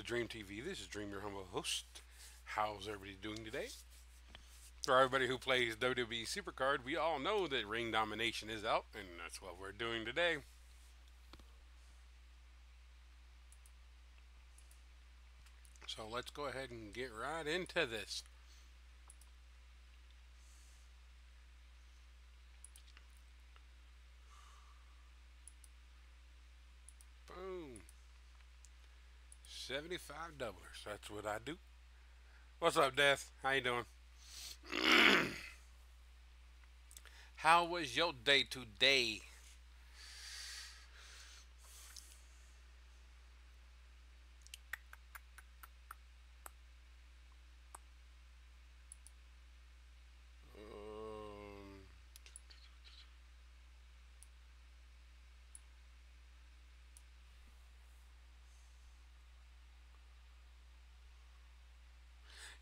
DreamT.V. This is Dream, your humble host. How's everybody doing today? For everybody who plays WWE Supercard, we all know that Ring Domination is out, and that's what we're doing today. So let's go ahead and get right into this. Boom. 75 doublers. That's what I do. What's up, Death? How you doing? How was your day today? Um,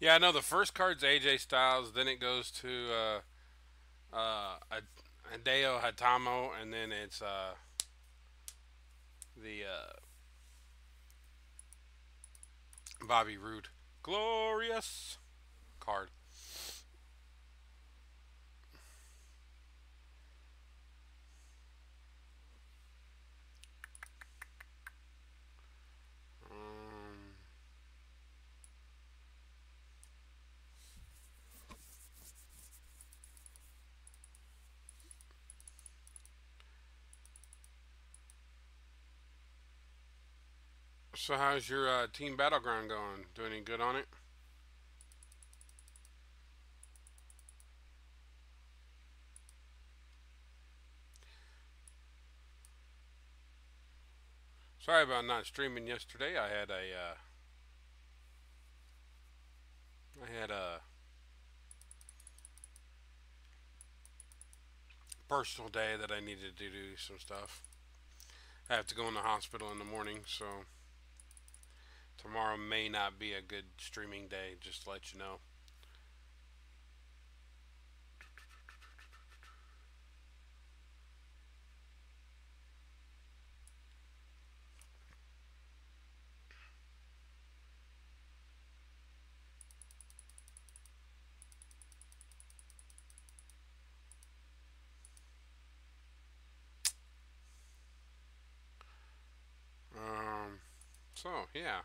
yeah, I know the first card's AJ Styles, then it goes to Hideo Hatamo, and then it's the Bobby Roode. Glorious card. Um, so how's your team battleground going? Doing any good on it? Sorry about not streaming yesterday. I had a personal day that I needed to do some stuff. I have to go in the hospital in the morning, so tomorrow may not be a good streaming day. Just to let you know. So yeah,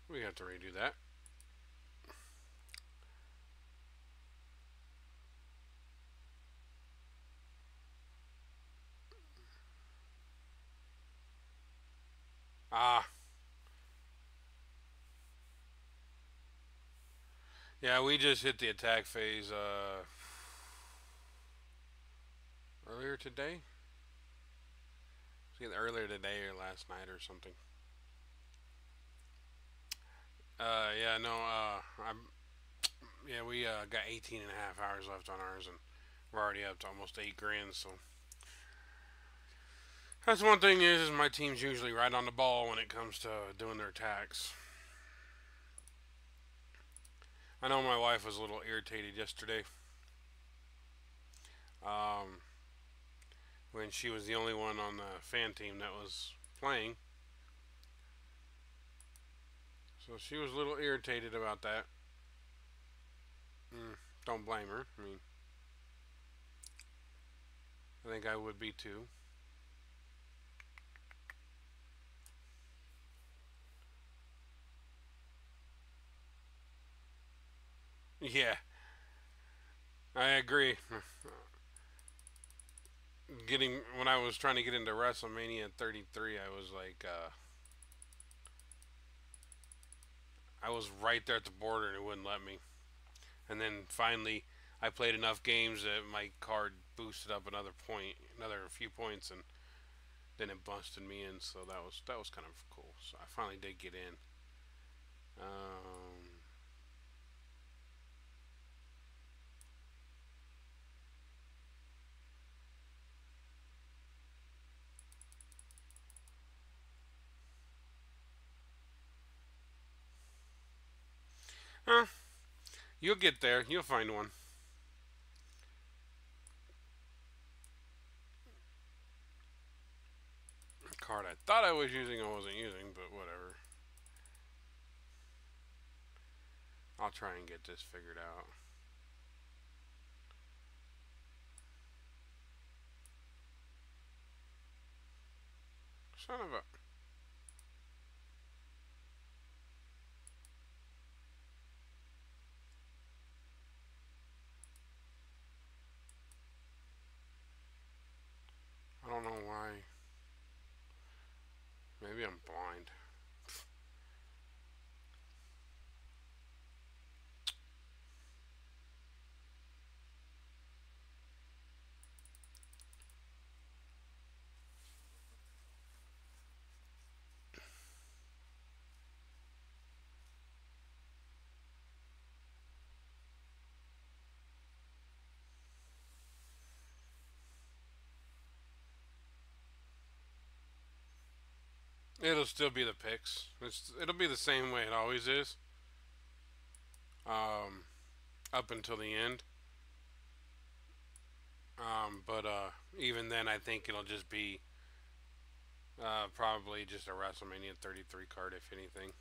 we have to redo that. Ah, yeah, we just hit the attack phase earlier today. It's either earlier today or last night or something. Yeah, no, yeah, we got 18 and a half hours left on ours, and we're already up to almost 8 grand. So that's one thing is my team's usually right on the ball when it comes to doing their attacks. I know my wife was a little irritated yesterday um, when she was the only one on the fan team that was playing. So she was a little irritated about that. Don't blame her. I mean, I think I would be too. Yeah, I agree. Getting when I was trying to get into WrestleMania 33, I was like, I was right there at the border and it wouldn't let me. And then finally, I played enough games that my card boosted up another few points, and then it busted me in. So that was kind of cool. So I finally did get in. Um, huh, you'll get there. You'll find one. card I thought I was using, I wasn't using, but whatever. I'll try and get this figured out. Son of a... I don't know why. Maybe I'm blind. It'll still be the picks. It'll be the same way it always is. Um, Up until the end. But even then, I think it'll just be probably just a WrestleMania 33 card, if anything.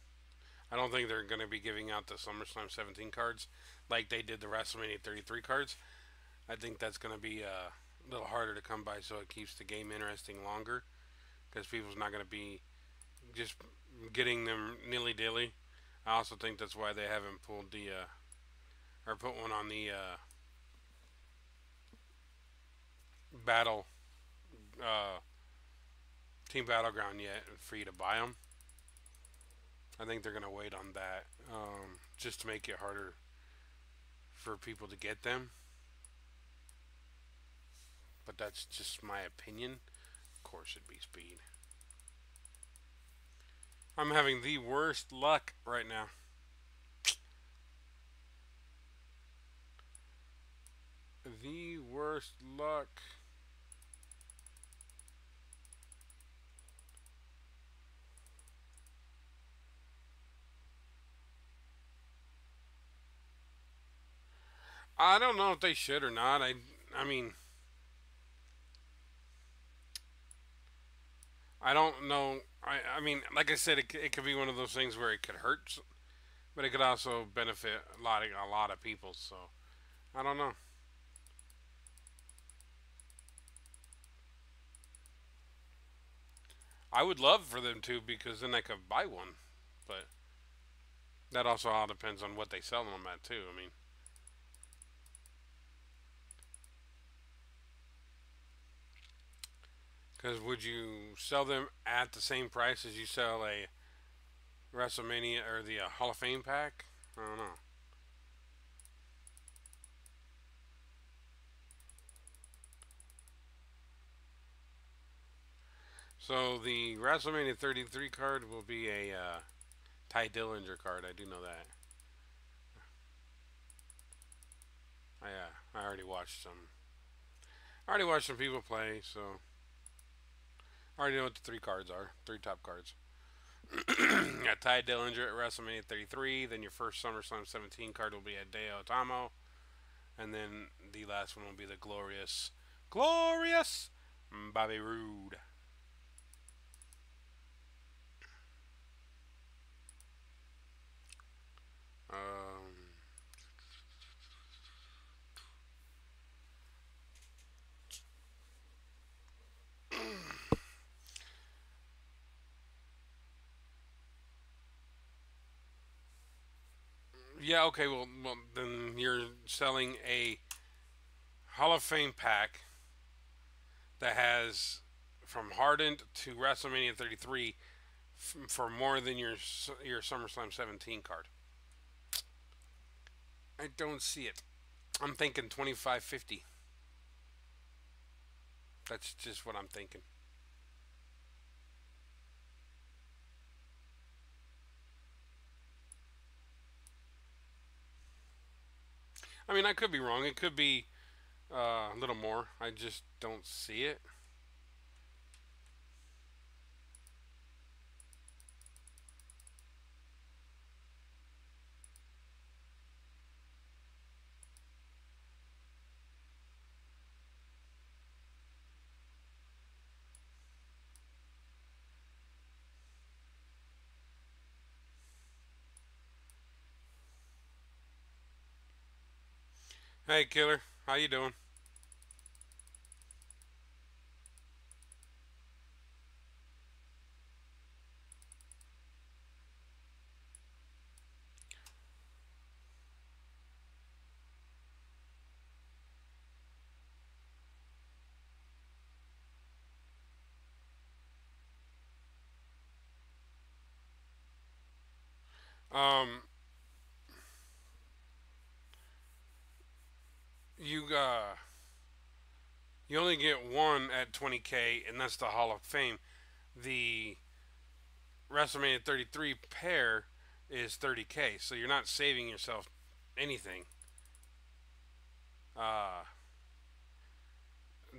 I don't think they're going to be giving out the SummerSlam 17 cards like they did the WrestleMania 33 cards. I think that's going to be a little harder to come by, so it keeps the game interesting longer because people's not going to be just getting them nilly dilly. I also think that's why they haven't pulled the or put one on the battle uh, team battleground yet for you to buy them. I think they're gonna wait on that just to make it harder for people to get them. But that's just my opinion. Of course, it'd be speed. I'm having the worst luck right now. The worst luck. I don't know if they should or not. I mean, I don't know. I mean, like I said, it could be one of those things where it could hurt, but it could also benefit a lot of people. So I don't know. I would love for them to because then I could buy one, but that also all depends on what they sell them at too. I mean, because would you sell them at the same price as you sell a WrestleMania or the Hall of Fame pack? I don't know. So the WrestleMania 33 card will be a Ty Dillinger card. I do know that. I already watched some. I already watched some people play, so I already know what the three cards are. Three top cards. Got Ty Dillinger at WrestleMania 33. Then your first SummerSlam 17 card will be at Deo Tamo. And then the last one will be the glorious Bobby Roode. Um, yeah, okay, well, then you're selling a Hall of Fame pack that has from Hardened to WrestleMania 33 for more than your SummerSlam 17 card. I don't see it. I'm thinking 25.50. That's just what I'm thinking. I mean, I could be wrong. It could be a little more. I just don't see it. Hey, killer. How you doing? Um, you you only get one at 20K, and that's the Hall of Fame. The WrestleMania 33 pair is 30K, so you're not saving yourself anything. Uh,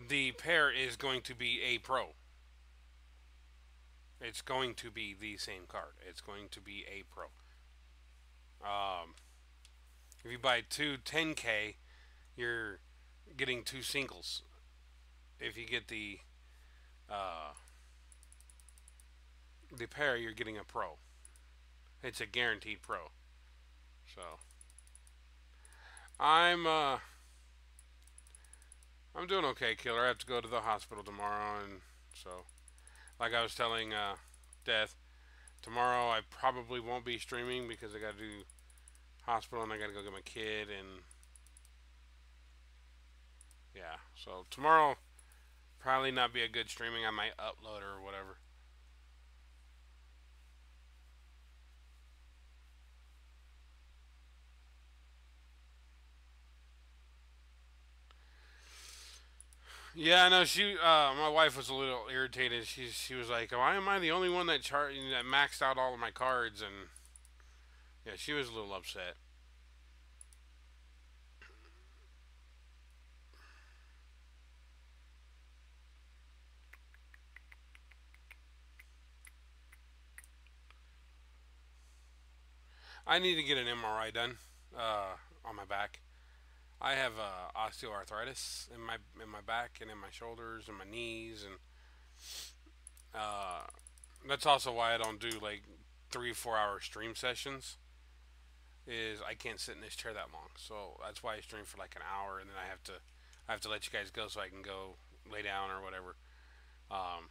the pair is going to be a pro. It's going to be the same card. It's going to be a pro. Um, if you buy two 10K, you're getting two singles. If you get uh, the pair, you're getting a pro. It's a guaranteed pro. So I'm uh, I'm doing okay, killer. I have to go to the hospital tomorrow, and so like I was telling Death, tomorrow I probably won't be streaming because I got to do hospital and I got to go get my kid, and yeah. So tomorrow probably not be a good streaming. I might upload or whatever. Yeah, I know. My wife was a little irritated. She was like, "Why am I the only one that maxed out all of my cards?" And yeah, she was a little upset. I need to get an MRI done on my back. I have osteoarthritis in my back and in my shoulders and my knees, and uh, that's also why I don't do like 3 4 hour stream sessions. Is I can't sit in this chair that long, so that's why I stream for like an hour, and then I have to let you guys go so I can go lay down or whatever. Um,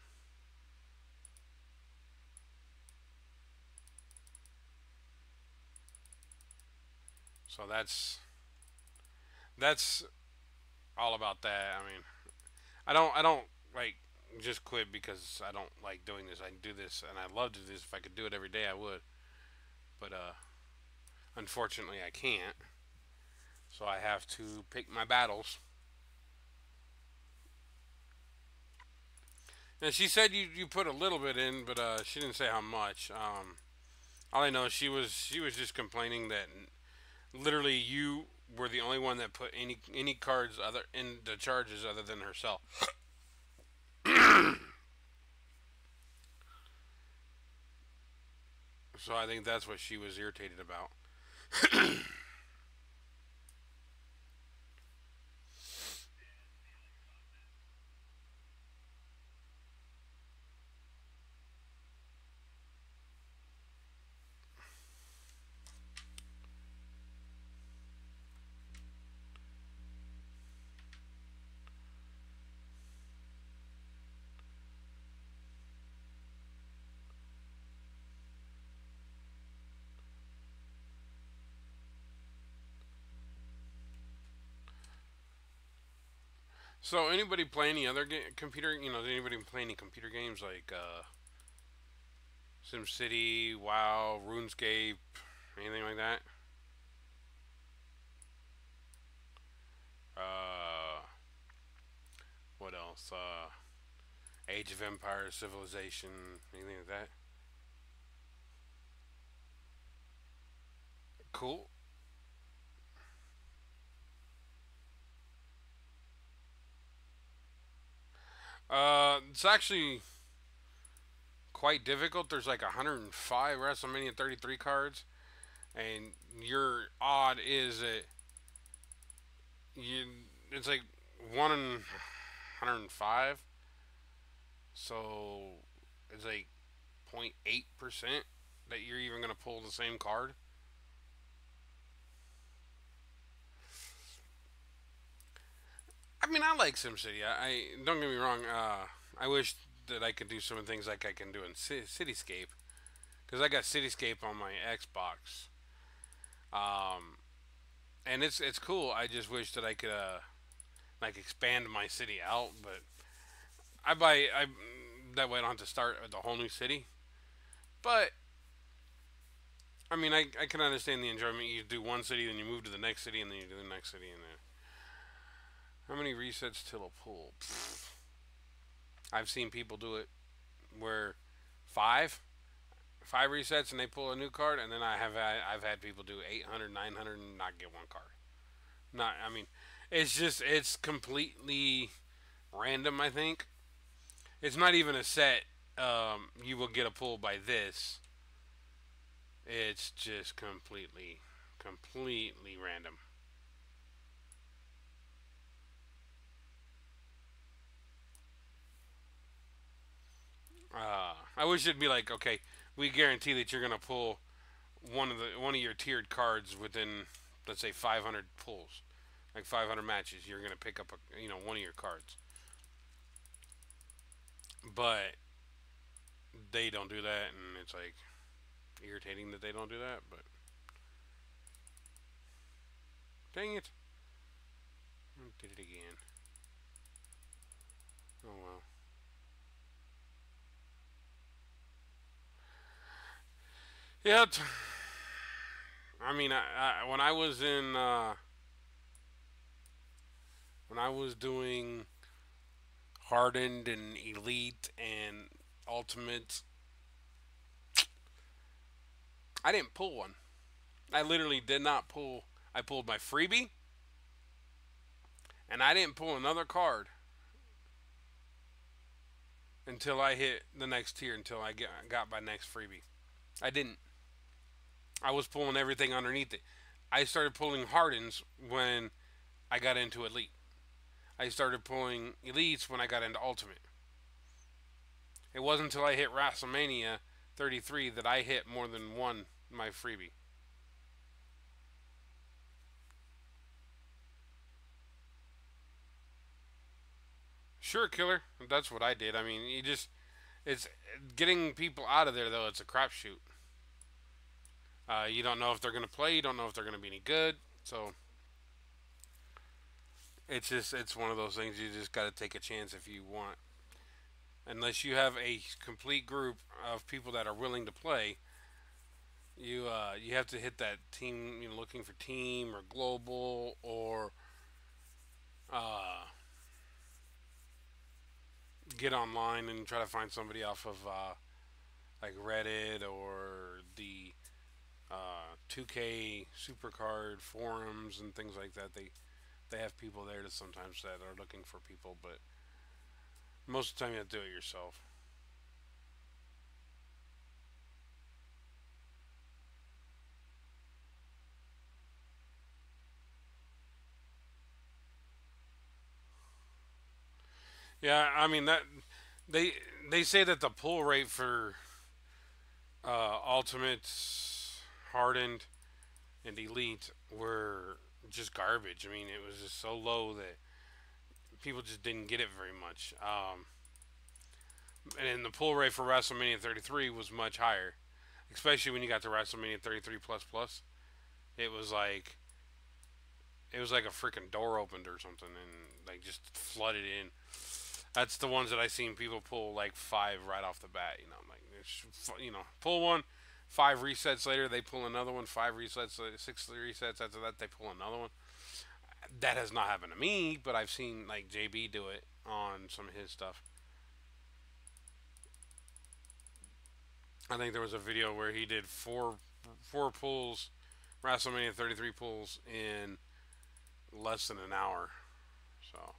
so that's all about that. I mean, I don't like just quit because I don't like doing this. I do this and I love to do this. If I could do it every day, I would. But unfortunately, I can't. So I have to pick my battles. And she said you put a little bit in, but she didn't say how much. All I know is she was just complaining that literally you were the only one that put any cards other in the charges other than herself. So I think that's what she was irritated about. So anybody play any other computer? Does anybody play any computer games like SimCity, WoW, RuneScape, anything like that? Uh, what else? Age of Empires, Civilization, anything like that? Cool. It's actually quite difficult. There's like 105 WrestleMania 33 cards, and your odd is that you it's like 105. So it's like 0.8% that you're even gonna pull the same card. mean, I like SimCity. I don't get me wrong. I wish that I could do some of the things like I can do in Cityscape, because I got Cityscape on my Xbox. Um, and it's cool. I just wish that I could like expand my city out, but I that way I don't have to start with a whole new city. But I mean, I can understand the enjoyment. You do one city, then you move to the next city, and then you do the next city, and then how many resets till a pool? I've seen people do it where five, five resets, and they pull a new card, and then I've had people do 800, 900, and not get one card. Not, I mean, it's just it's completely random. I think it's not even a set. You will get a pull by this. It's just completely random. I wish it'd be like, okay, we guarantee that you're gonna pull one of your tiered cards within, let's say, 500 pulls, like 500 matches. You're gonna pick up one of your cards, but they don't do that, and it's like irritating that they don't do that. But dang it, I did it again. Oh well. Yeah, I mean, when I was in when I was doing hardened and elite and ultimate, I didn't pull one. I literally did not pull. I pulled my freebie, and I didn't pull another card until I hit the next tier. Until I got my next freebie, I didn't. I was pulling everything underneath it. I started pulling hardens when I got into elite. I started pulling elites when I got into ultimate. It wasn't until I hit WrestleMania 33 that I hit more than one my freebie. Sure, killer. That's what I did. I mean, it's getting people out of there though. It's a crapshoot. You don't know if they're gonna play. You don't know if they're gonna be any good. So it's one of those things. You just got to take a chance if you want. Unless you have a complete group of people that are willing to play, you have to hit that team. Looking for team or global or uh, get online and try to find somebody off of like Reddit or the 2K Supercard forums and things like that. They have people there that sometimes that are looking for people, but most of the time you have to do it yourself. Yeah, I mean that they they say that the pull rate for ultimates, hardened, and elite were just garbage. I mean, it was just so low that people just didn't get it very much. And then the pull rate for WrestleMania 33 was much higher, especially when you got to WrestleMania 33 plus plus. It was like it was like a freaking door opened or something, and like just flooded in. That's the ones that I seen people pull like five right off the bat. Like pull one, five resets later they pull another one. Five resets, six resets after that they pull another one. That has not happened to me, but I've seen like JB do it on some of his stuff. I think there was a video where he did four pulls, WrestleMania 33 pulls in less than an hour. So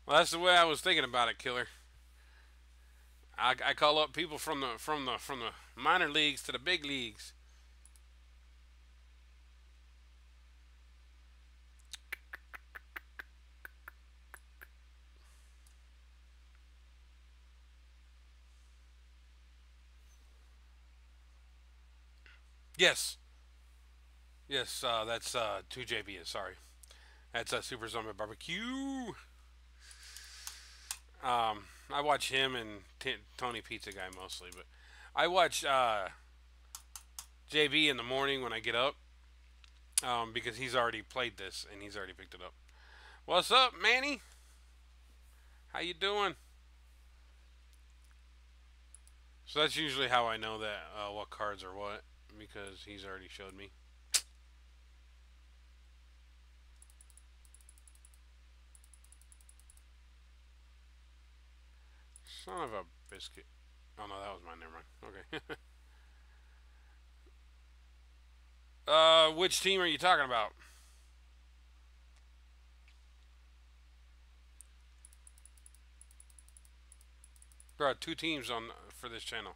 well, that's the way I was thinking about it, Killer. I call up people from the minor leagues to the big leagues. Yes, yes, that's 2JB. Sorry, that's Super Zombie Barbecue. I watch him and Tony Pizza Guy mostly, but I watch JB in the morning when I get up because he's already played this and he's already picked it up. What's up, Manny? How you doing? So that's usually how I know that what cards are what because he's already showed me. Son of a biscuit. Oh no, that was mine. Never mind. Okay. Which team are you talking about? There are two teams on for this channel.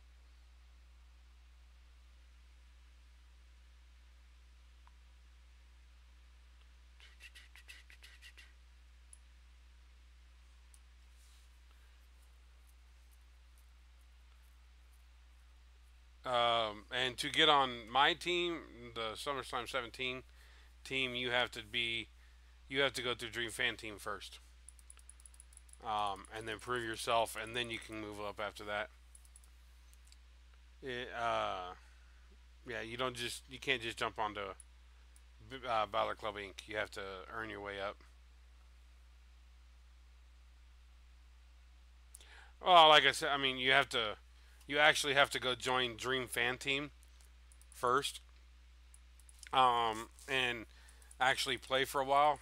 And to get on my team, the SummerSlam 17 team, you have to go through Dream Fan Team first, and then prove yourself, and then you can move up after that. It, yeah, you can't just jump onto Balor Club Inc. You have to earn your way up. Well, like I said, I mean you actually have to go join Dream Fan Team first, and actually play for a while.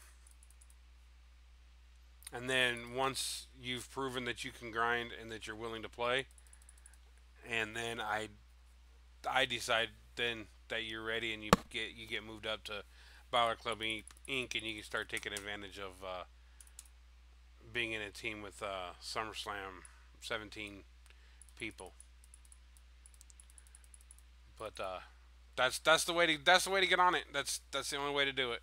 And then once you've proven that you can grind and that you're willing to play, and then I decide then that you're ready and you get moved up to Balor Club Inc. and you can start taking advantage of being in a team with SummerSlam 17 people. But that's the way to get on it. That's the only way to do it.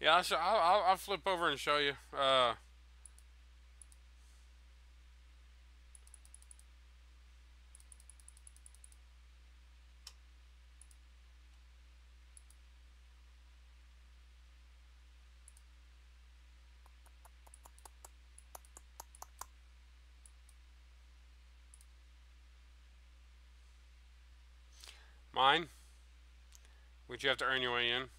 Yeah, I'll flip over and show you. Mine, which you have to earn your way in.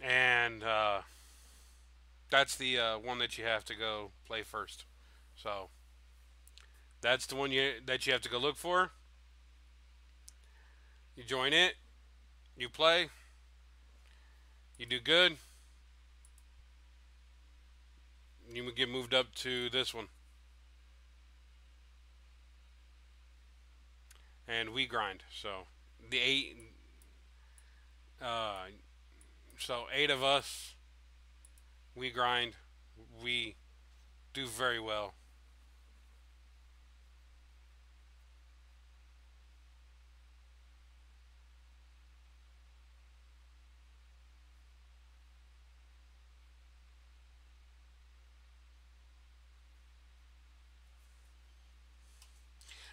And that's the one that you have to go play first. So that's the one that you have to go look for. You join it, you play, you do good, you get moved up to this one, and we grind. So the uh, eight of us, we grind, we do very well.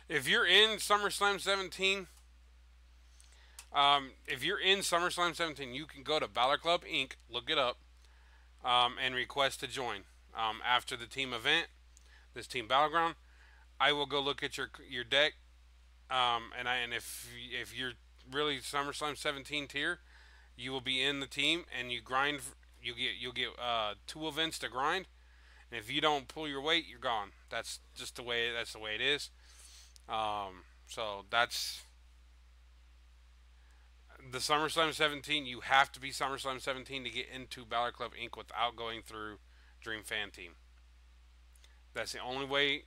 If you're in SummerSlam 17, if you're in SummerSlam 17, you can go to Balor Club Inc. Look it up, and request to join. After the team event, this team battleground, I will go look at your deck, and if you're really SummerSlam 17 tier, you will be in the team and you grind. You'll get 2 events to grind, and if you don't pull your weight, you're gone. That's just the way. That's the way it is. So that's the SummerSlam 17. You have to be SummerSlam 17 to get into Balor Club Inc. without going through Dream Fan Team. That's the only way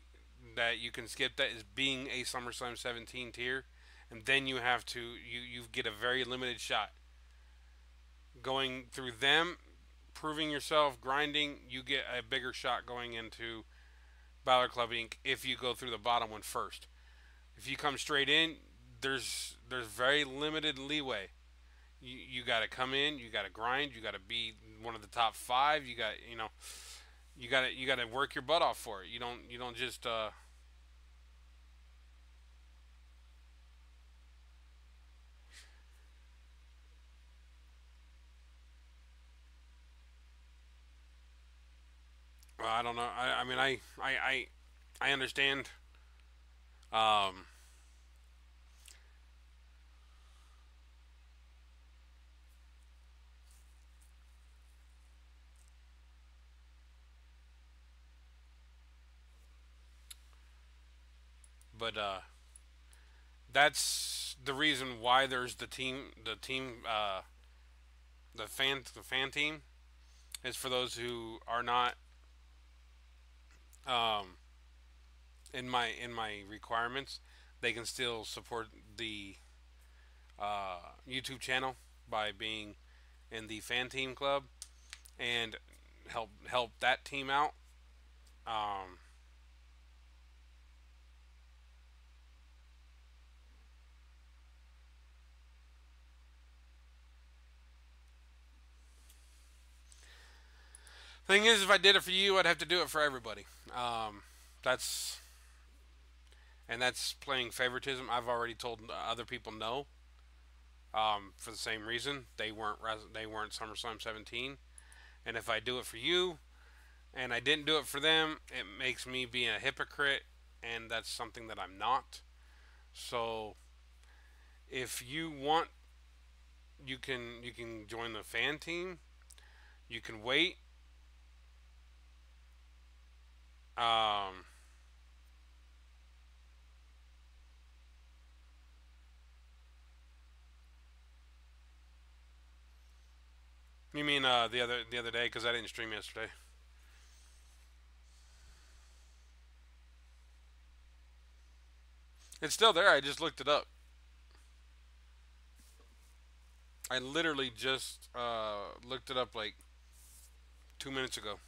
that you can skip that is being a SummerSlam 17 tier, and then you get a very limited shot going through them, proving yourself, grinding. You get a bigger shot going into Balor Club Inc. if you go through the bottom one first. If you come straight in, there's very limited leeway. You got to come in, you got to grind, you got to be one of the top 5. You got to work your butt off for it. You don't just I don't know. I mean I understand. Um, but that's the reason why there's the fan team is for those who are not um, in my requirements. They can still support the YouTube channel by being in the fan team club and help that team out. Um, Thing is, if I did it for you, I'd have to do it for everybody. That's that's playing favoritism. I've already told other people no. For the same reason, they weren't SummerSlam 17. And if I do it for you, and I didn't do it for them, it makes me be a hypocrite, and that's something that I'm not. So if you want, you can join the fan team. You can wait. Um, you mean the other day? Because I didn't stream yesterday. It's still there. I just looked it up. I literally just looked it up like 2 minutes ago.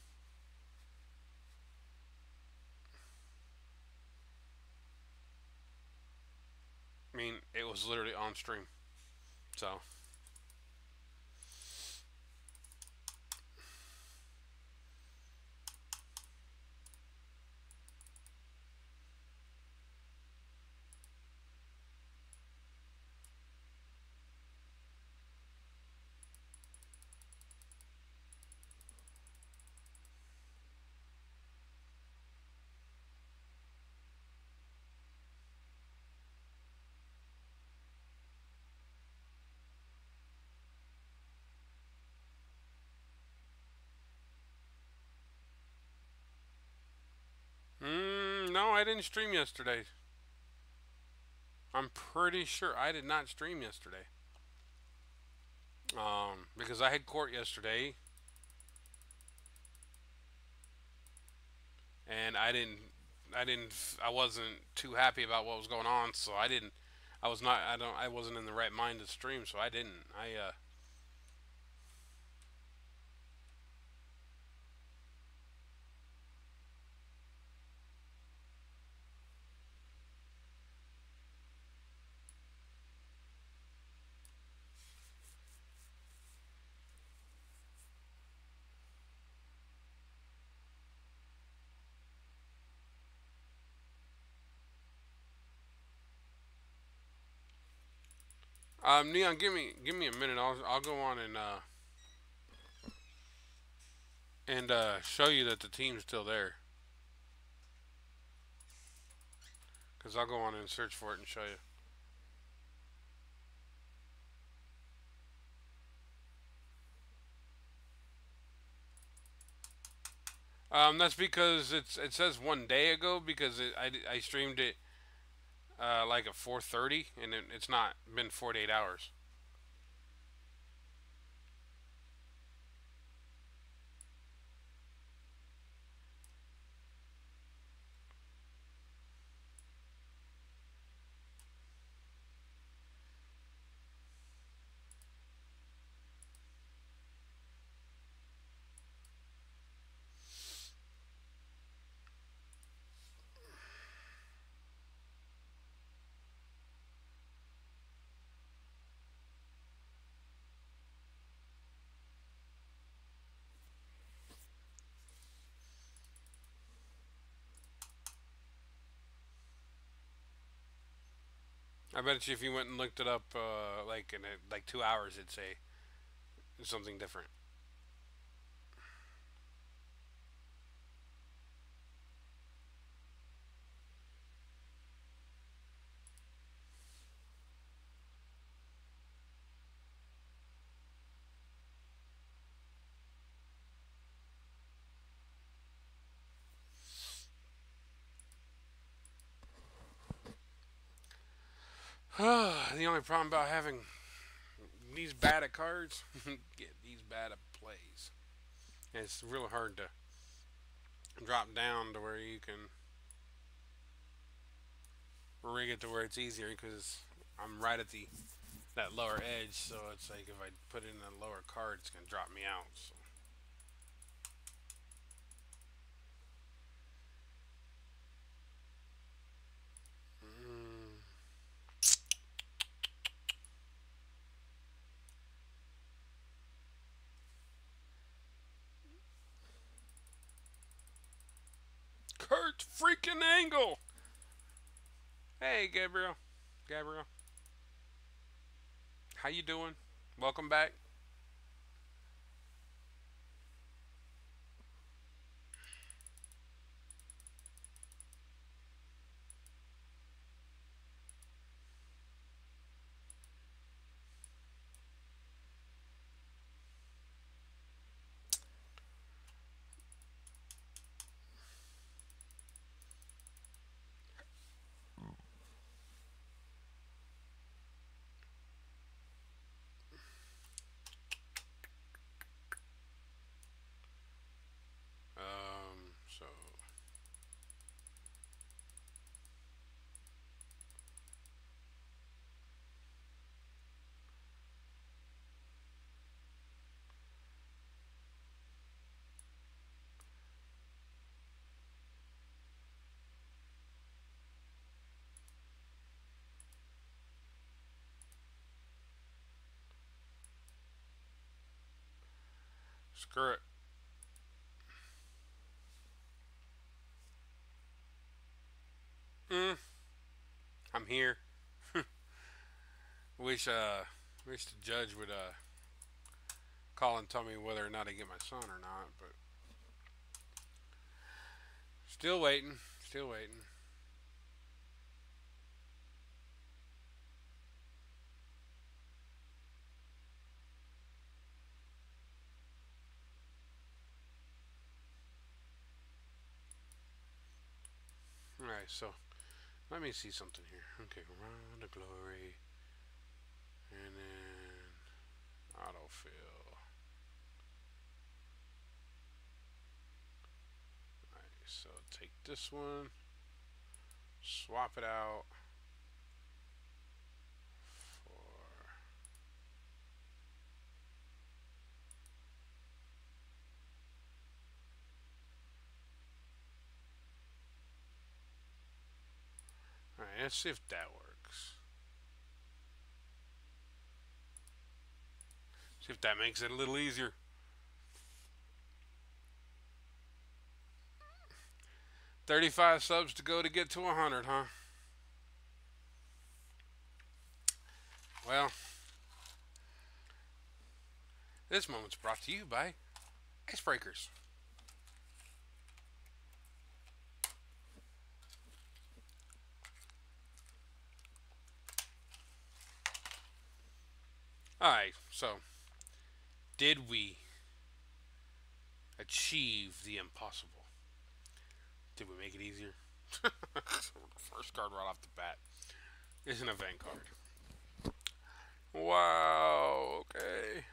I mean, it was literally on stream. So, no, I didn't stream yesterday. I'm pretty sure I did not stream yesterday. Because I had court yesterday, and I wasn't too happy about what was going on, so I didn't. I was not. I wasn't in the right mind to stream, so I didn't. Neon, give me a minute. I'll go on and show you that the team's still there. Cause I'll go on and search for it and show you. That's because it says 1 day ago because I streamed it like at 4:30 and it's not been 48 hours. I bet you if you went and looked it up like in like 2 hours, it'd say something different. The only problem about having these bad at cards, get these bad at plays. It's really hard to drop down to where you can rig it to where it's easier because I'm right at the that lower edge, so it's like if I put in a lower card, it's gonna drop me out. So. Mm, Kurt freaking Angle. Hey, Gabriel. Gabriel, how you doing? Welcome back. So screw it. Mm, I'm here. Wish wish the judge would call and tell me whether or not I get my son or not, but still waiting. Still waiting. All right, so let me see something here. Okay, round of glory, and then autofill. All right, so take this one, swap it out for. All right, let's see if that works. See if that makes it a little easier. 35 subs to go to get to 100, huh? Well, this moment's brought to you by Icebreakers. Alright, so did we Achieve the impossible. Did we make it easier? First card right off the bat is an event card. Wow, okay.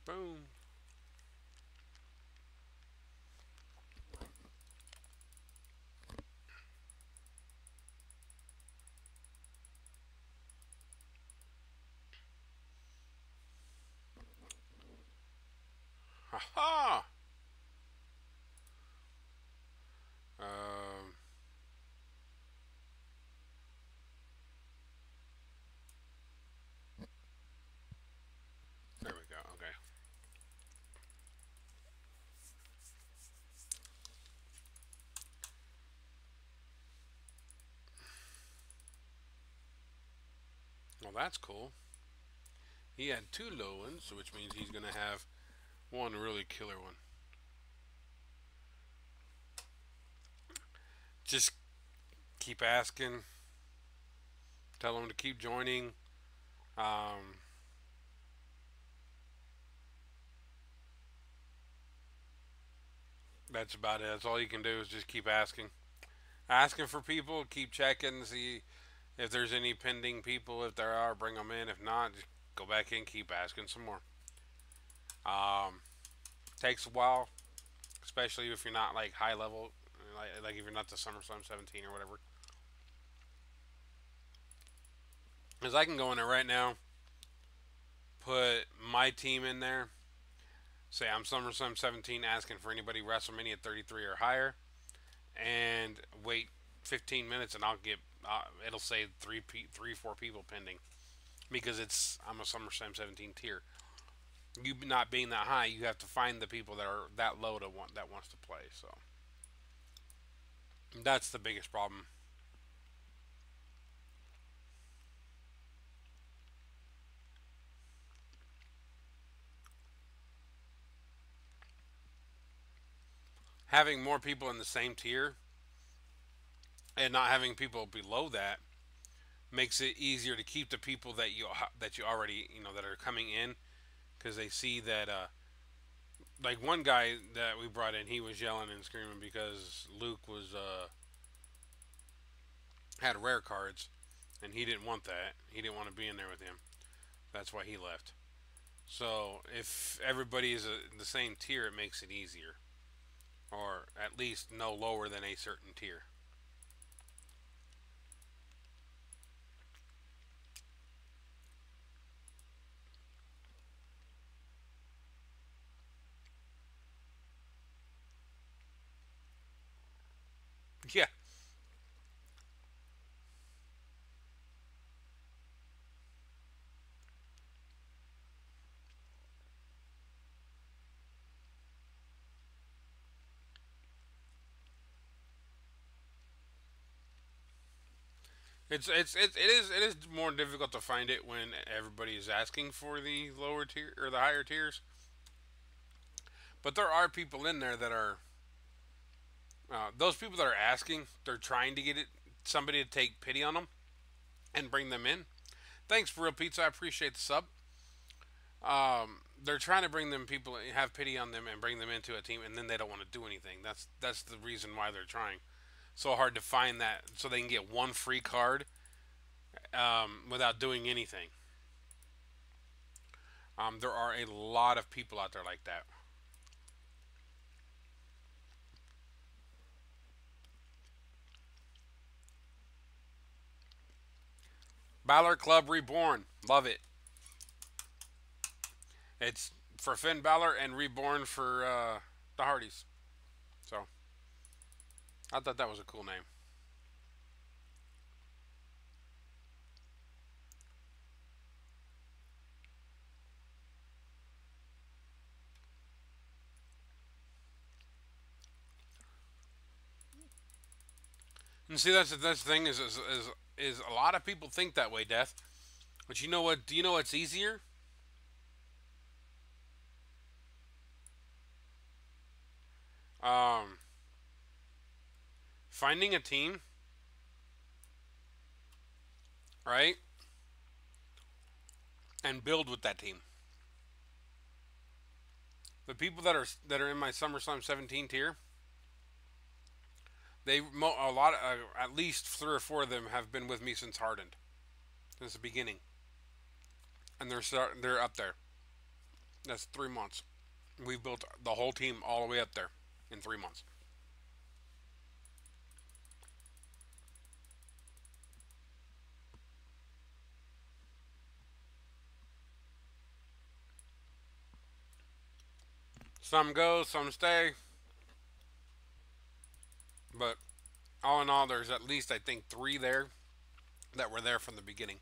Boom. Haha! Um, there we go, okay. Well, that's cool. He had two low ones, which means he's going to have one really killer one. Just keep asking. Tell him to keep joining. Um, that's about it. That's all you can do is just keep asking. Asking for people, keep checking, see if there's any pending people. If there are, bring them in. If not, just go back in, keep asking some more. Um, takes a while, especially if you're not like high level, like if you're not the SummerSlam 17 or whatever. Because I can go in there right now, put my team in there, say I'm SummerSlam 17, asking for anybody WrestleMania 33 or higher, and wait 15 minutes, and I'll get it'll say three, 4 people pending because I'm a SummerSlam 17 tier. You not being that high, you have to find the people that are that low that wants to play. So that's the biggest problem. Having more people in the same tier and not having people below that makes it easier to keep the people that you already that are coming in because they see that like one guy that we brought in, he was yelling and screaming because Luke was had rare cards and he didn't want that. He didn't want to be in there with him. That's why he left. So if everybody is the same tier, it makes it easier, or at least no lower than a certain tier. Yeah, it is more difficult to find it when everybody is asking for the lower tier or the higher tiers. But there are people in there that are those people that are asking. They're trying to get somebody to take pity on them and bring them in. Thanks, for Real Pizza. I appreciate the sub. They're trying to bring them people, have pity on them, and bring them into a team, and then they don't want to do anything. That's the reason why they're trying so hard to find that, so they can get one free card without doing anything. There are a lot of people out there like that. Balor Club Reborn, love it. It's for Finn Balor and Reborn for the Hardys. So I thought that was a cool name. And see, that's the thing is a lot of people think that way, Death. But you know what? Do you know what's easier? Um, Finding a team, right? and build with that team. The people that are in my SummerSlam 17 tier, a lot at least 3 or 4 of them have been with me since Hardened, since the beginning, and they're up there. That's 3 months. We've built the whole team all the way up there in 3 months. Some go, some stay, but all in all, there's at least I think 3 there that were there from the beginning.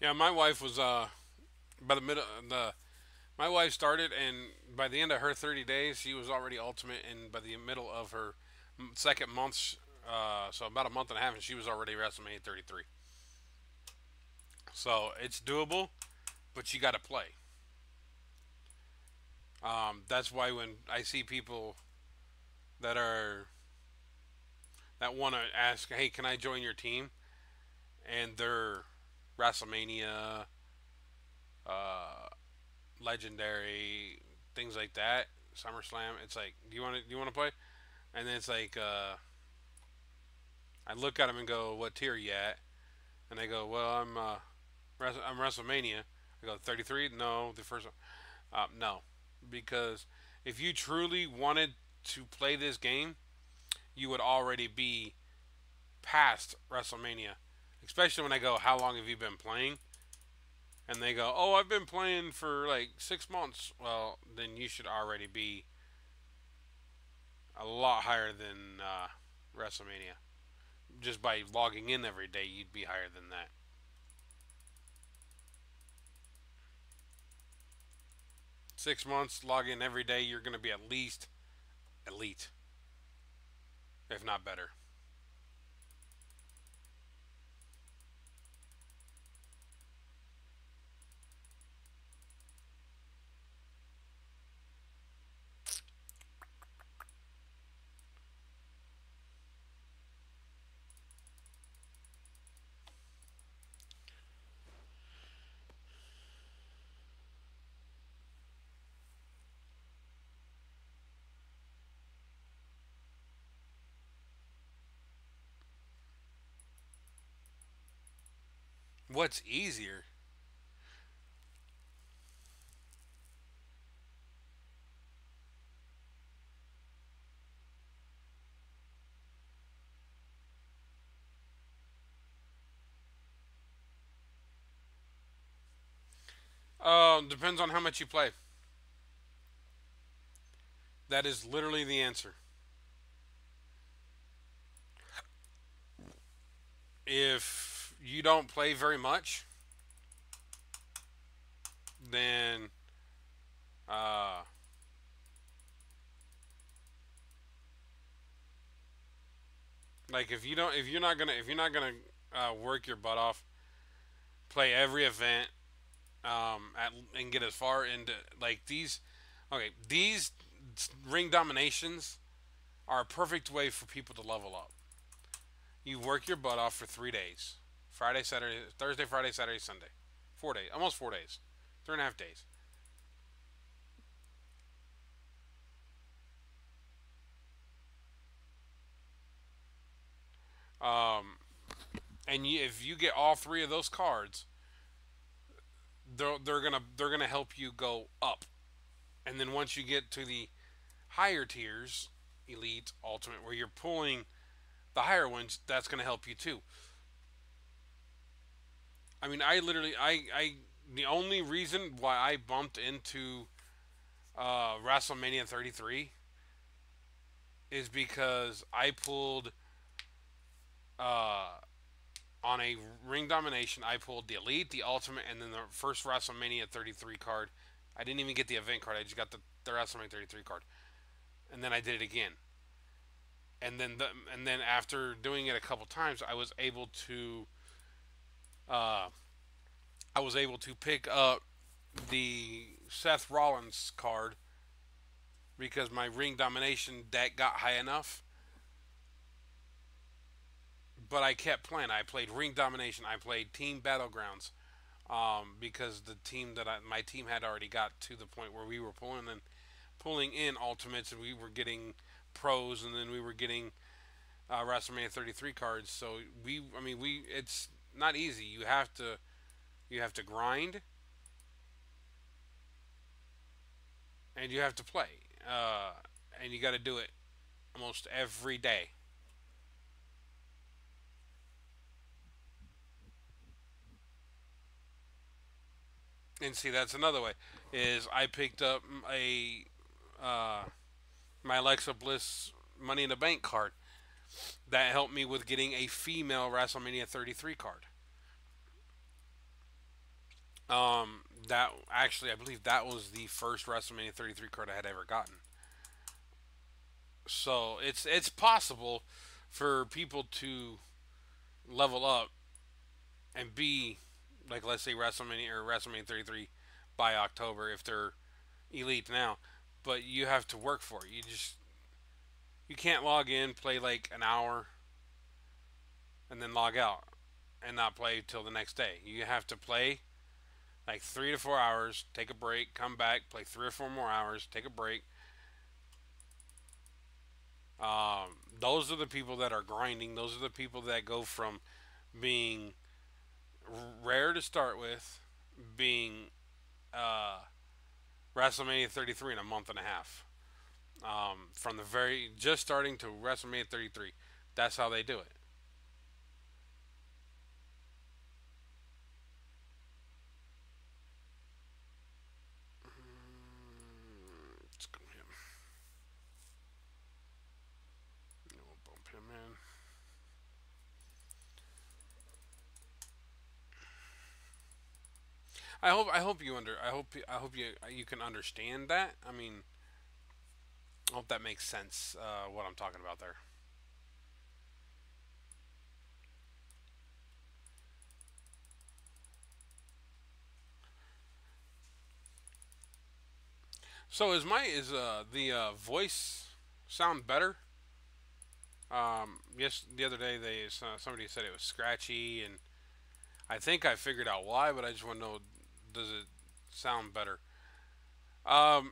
Yeah, my wife was by the middle the my wife started, and by the end of her 30 days, she was already ultimate, and by the middle of her second month, so about a month and a half, and she was already WrestleMania 33. So it's doable, but you got to play. That's why when I see people that are that want to ask, "Hey, can I join your team?" and they're WrestleMania, uh, Legendary, things like that, SummerSlam. It's like, do you want to play? And then it's like, I look at them and go, "What tier are you at?" And they go, "Well, I'm WrestleMania." I go, 33? No, the first one. No, because if you truly wanted to play this game, you would already be past WrestleMania. Especially when I go, "How long have you been playing?" And they go, "Oh, I've been playing for like 6 months." Well, then you should already be a lot higher than WrestleMania. Just by logging in every day, you'd be higher than that. 6 months, log in every day, you're going to be at least elite, if not better. What's easier? Depends on how much you play. That is literally the answer. If you don't play very much, then uh, like if you're not gonna work your butt off, play every event, and get as far into like these. Okay, these ring dominations are a perfect way for people to level up. You work your butt off for 3 days: Friday, Saturday, Thursday, Friday, Saturday, Sunday, 4 days, almost 4 days, 3.5 days. Um, and if you get all 3 of those cards, they're gonna help you go up. And then once you get to the higher tiers, elite, ultimate, where you're pulling the higher ones, that's gonna help you too. I mean, I literally, the only reason why I bumped into WrestleMania 33 is because I pulled uh, on a ring domination, I pulled the Elite, the Ultimate, and then the first WrestleMania 33 card. I didn't even get the event card. I just got the WrestleMania 33 card, and then I did it again. And then after doing it a couple times, uh, I was able to pick up the Seth Rollins card because my ring domination deck got high enough. But I kept playing. I played ring domination. I played team battlegrounds because my team had already got to the point where we were pulling in ultimates, and we were getting pros, and then we were getting WrestleMania 33 cards. So it's not easy. You have to grind, and you have to play, and you got to do it almost every day. And see, that's another way. Is I picked up a uh, my Alexa Bliss Money in the Bank card that helped me with getting a female WrestleMania 33 card. That actually, I believe that was the first WrestleMania 33 card I had ever gotten. So it's possible for people to level up and be like, let's say WrestleMania 33 by October if they're elite now. But you have to work for it. You can't log in, play like an hour, and then log out and not play till the next day. You have to play like 3 to 4 hours, take a break, come back, play 3 or 4 more hours, take a break. Those are the people that are grinding. Those are the people that go from being rare to start with, being uh, WrestleMania 33 in a month and a half. From the very just starting to WrestleMania 33, that's how they do it. Let's go him. We'll bump him in. I hope you can understand that. I hope that makes sense. What I'm talking about there. So is the voice sound better? Yes, the other day somebody said it was scratchy, and I think I figured out why, but I just want to know, does it sound better?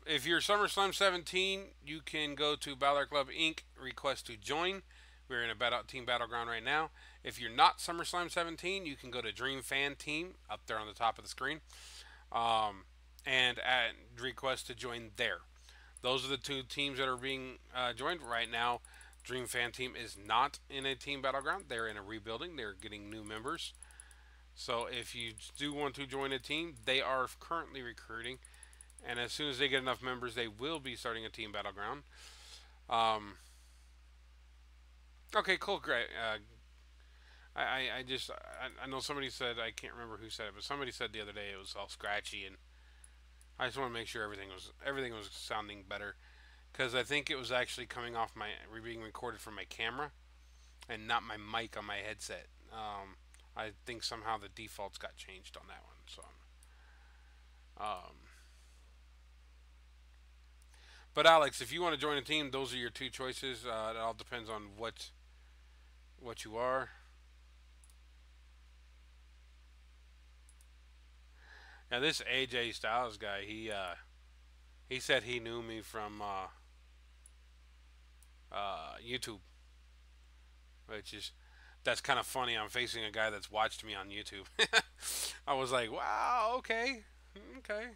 If you're SummerSlam 17, you can go to Balor Club Inc. Request to join. We're in a team battleground right now. If you're not SummerSlam 17, you can go to Dream Fan Team up there on the top of the screen, um, and request to join there. Those are the two teams that are being joined right now. Dream Fan Team is not in a team battleground. They're in a rebuilding. They're getting new members. So if you do want to join a team, they are currently recruiting, and as soon as they get enough members, they will be starting a team battleground. Um, okay, cool, great. I know somebody said, I can't remember who said it, but somebody said the other day it was all scratchy, and I just want to make sure everything was sounding better, because I think it was actually coming off being recorded from my camera and not my mic on my headset. I think somehow the defaults got changed on that one. So, um, but Alex, if you want to join a team, those are your two choices. It all depends on what you are. Now this AJ Styles guy, he said he knew me from YouTube, which is that's kind of funny. I'm facing a guy that's watched me on YouTube. I was like, wow, okay, okay.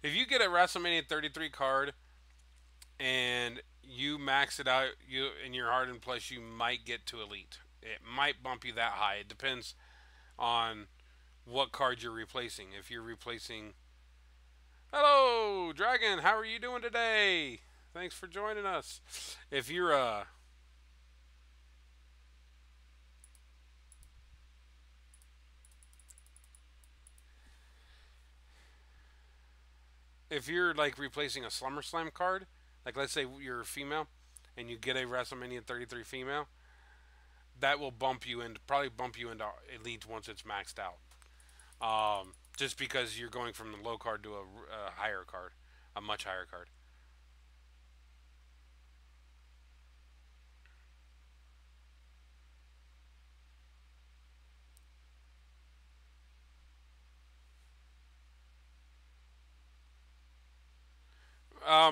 If you get a WrestleMania 33 card and you max it out, you in your hardened plus, you might get to elite. It might bump you that high. It depends on what card you're replacing. If you're replacing, hello, Dragon, how are you doing today? Thanks for joining us. If you're if you're like replacing a SummerSlam card, like let's say you're a female and you get a WrestleMania 33 female, that will bump you into probably bump you into Elite once it's maxed out. Just because you're going from the low card to a higher card, a much higher card.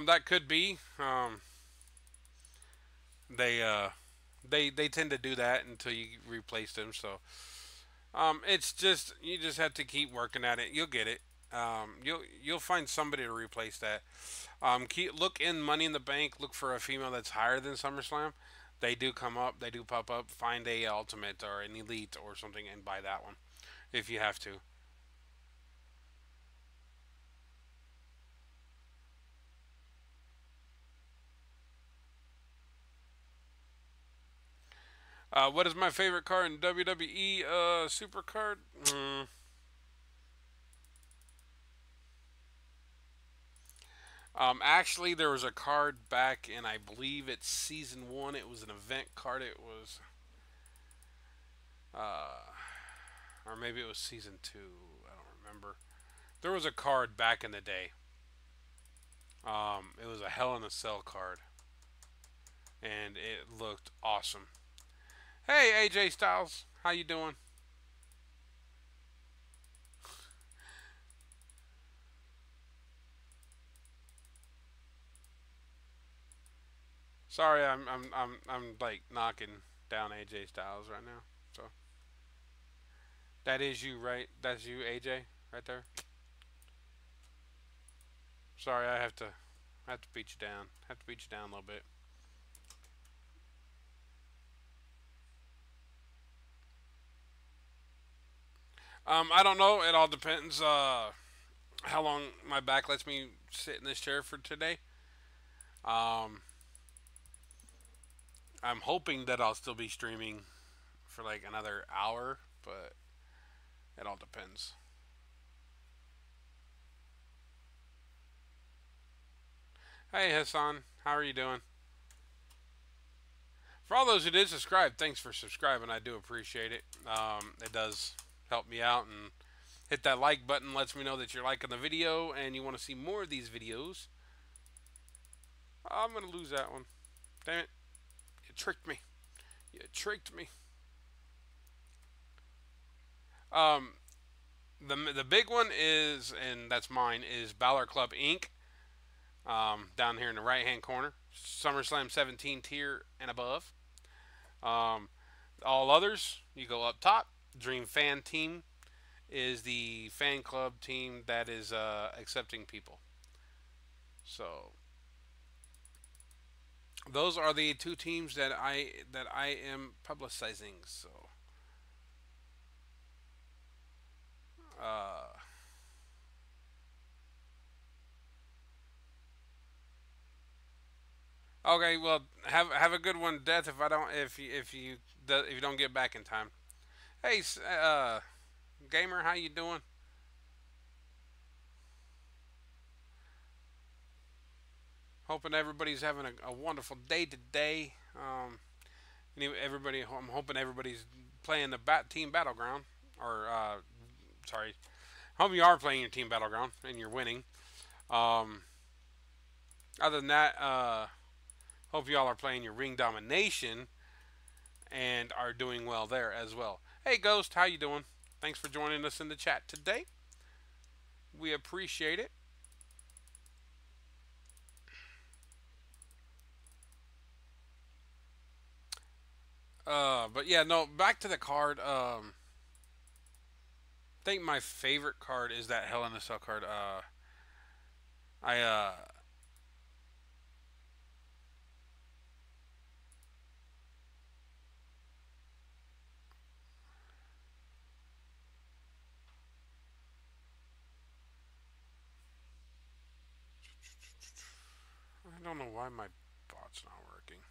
That could be. They they tend to do that until you replace them. So it's just you just have to keep working at it. You'll get it. You'll find somebody to replace that. Look in Money in the Bank. Look for a female that's higher than SummerSlam. They do come up. They do pop up. Find a Ultimate or an Elite or something and buy that one if you have to. What is my favorite card in WWE? Supercard. Actually, there was a card back in, I believe it's season one. It was an event card. It was, uh, or maybe it was season two. I don't remember. There was a card back in the day. It was a Hell in a Cell card, and it looked awesome. Hey, AJ Styles, how you doing? Sorry, I'm like knocking down AJ Styles right now. So that is you, right? That's you, AJ, right there. Sorry, I have to beat you down. I have to beat you down a little bit. I don't know. It all depends. How long my back lets me sit in this chair for today. Um, I'm hoping that I'll still be streaming for like another hour, but it all depends. Hey Hassan, how are you doing? For all those who did subscribe, thanks for subscribing. I do appreciate it. It does help me out, and hit that like button lets me know that you're liking the video and you want to see more of these videos. I'm gonna lose that one. Damn it! You tricked me. You tricked me. Um, the big one is, and that's mine, is Balor Club Inc. Down here in the right hand corner, SummerSlam 17 tier and above. Um, all others, you go up top. Dream Fan Team is the fan club team that is accepting people. So those are the two teams that I am publicizing. So uh, okay, well have a good one, Death. If I don't if you don't get back in time. Hey, gamer, how you doing? Hoping everybody's having a wonderful day today. Everybody, I'm hoping everybody's playing the team battleground, or sorry, hope you are playing your team battleground and you're winning. Um, Other than that, hope you all are playing your ring domination and are doing well there as well. Hey, Ghost, how you doing? Thanks for joining us in the chat today. We appreciate it. But yeah, no, back to the card. I think my favorite card is that Hell in a Cell card. I I don't know why my bot's not working.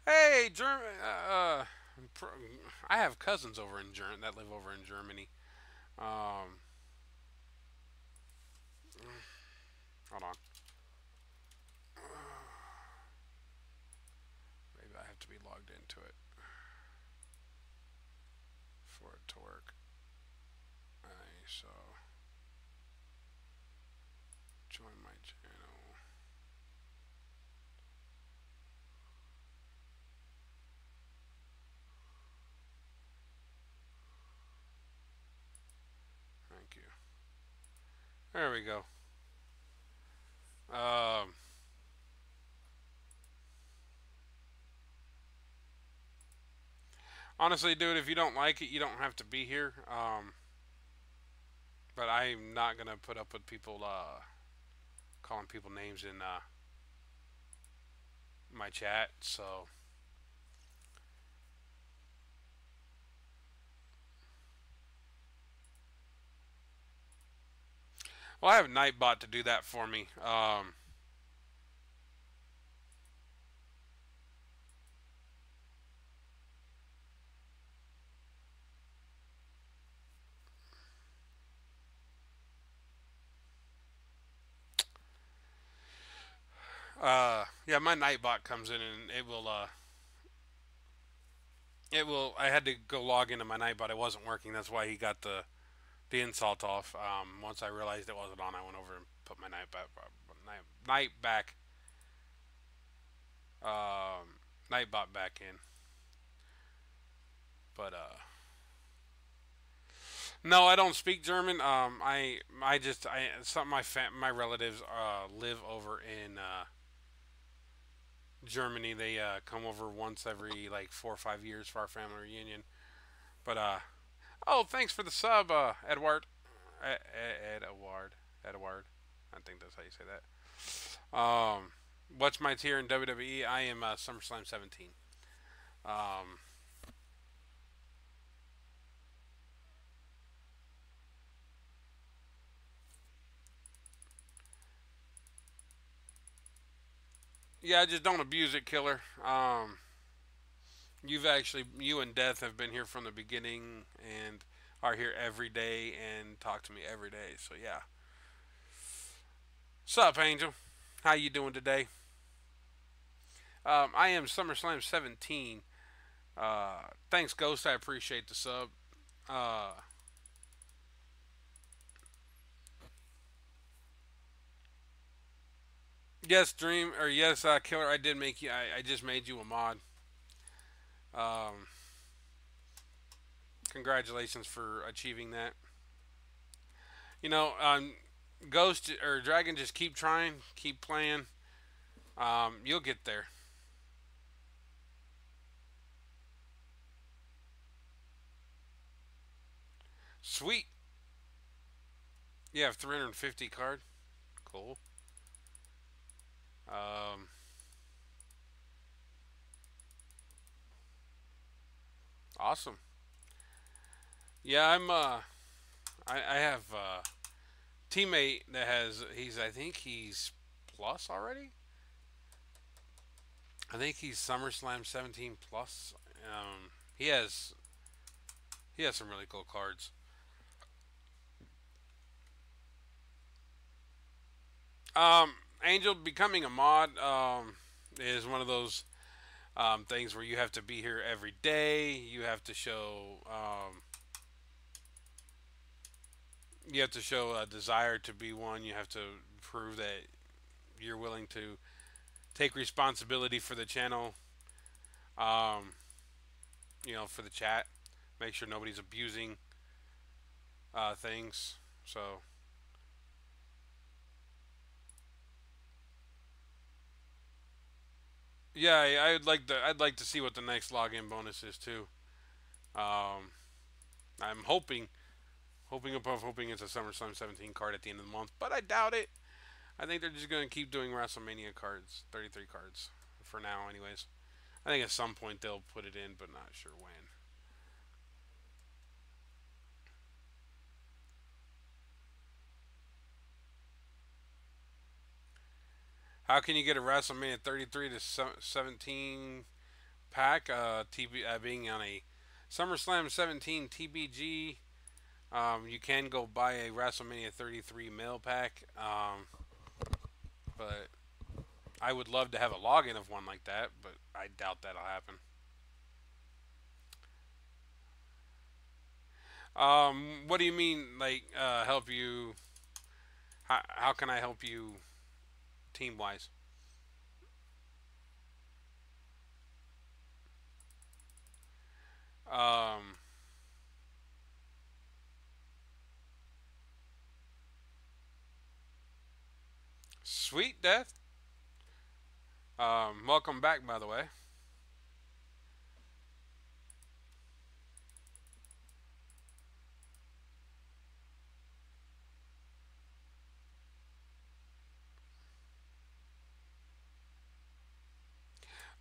Hey, German. I have cousins over in Germany that live over in Germany. Um, hold on. Maybe I have to be logged into it for it to work. Alright, so join my channel. Thank you. There we go. Um, Honestly, dude, if you don't like it, you don't have to be here. But I'm not gonna put up with people calling people names in my chat. So, well, I have Nightbot to do that for me. Yeah, my Nightbot comes in and it will. I had to go log into my Nightbot. It wasn't working. That's why he got the insult off. Once I realized it wasn't on, I went over and put my night back, Nightbot back in. But no, I don't speak German. I just some of my relatives live over in Germany. They come over once every like 4 or 5 years for our family reunion. But oh, thanks for the sub, Edward. Edward. I think that's how you say that. What's my tier in WWE? I am SummerSlam 17. Um, yeah, just don't abuse it, killer. You and Death have been here from the beginning and are here every day and talk to me every day. So yeah. Sup, Angel? How you doing today? I am SummerSlam 17. Thanks, Ghost. I appreciate the sub. Uh, yes, Dream or yes, Killer. I did make you. I just made you a mod. Um, Congratulations for achieving that. You know, Ghost or Dragon, just keep trying, keep playing. You'll get there. Sweet. You have 350 card. Cool. Um, awesome. Yeah, I have a teammate that has. I think he's plus already. I think he's SummerSlam 17 plus. He has some really cool cards. Angel becoming a mod is one of those things where you have to be here every day. You have to show a desire to be one. You have to prove that you're willing to take responsibility for the channel. Um, for the chat. Make sure nobody's abusing things. So yeah, I'd like to see what the next login bonus is too. Um, I'm hoping above hoping it's a SummerSlam 17 card at the end of the month, but I doubt it. I think they're just gonna keep doing WrestleMania cards, 33 cards for now, anyways. I think at some point they'll put it in, but not sure when. How can you get a WrestleMania 33 to 17 pack? Being on a SummerSlam 17 TBG. You can go buy a WrestleMania 33 mail pack, but I would love to have a login of one like that, but I doubt that'll happen. What do you mean, like, help you? How can I help you team wise? Um, Sweet Death. Welcome back, by the way.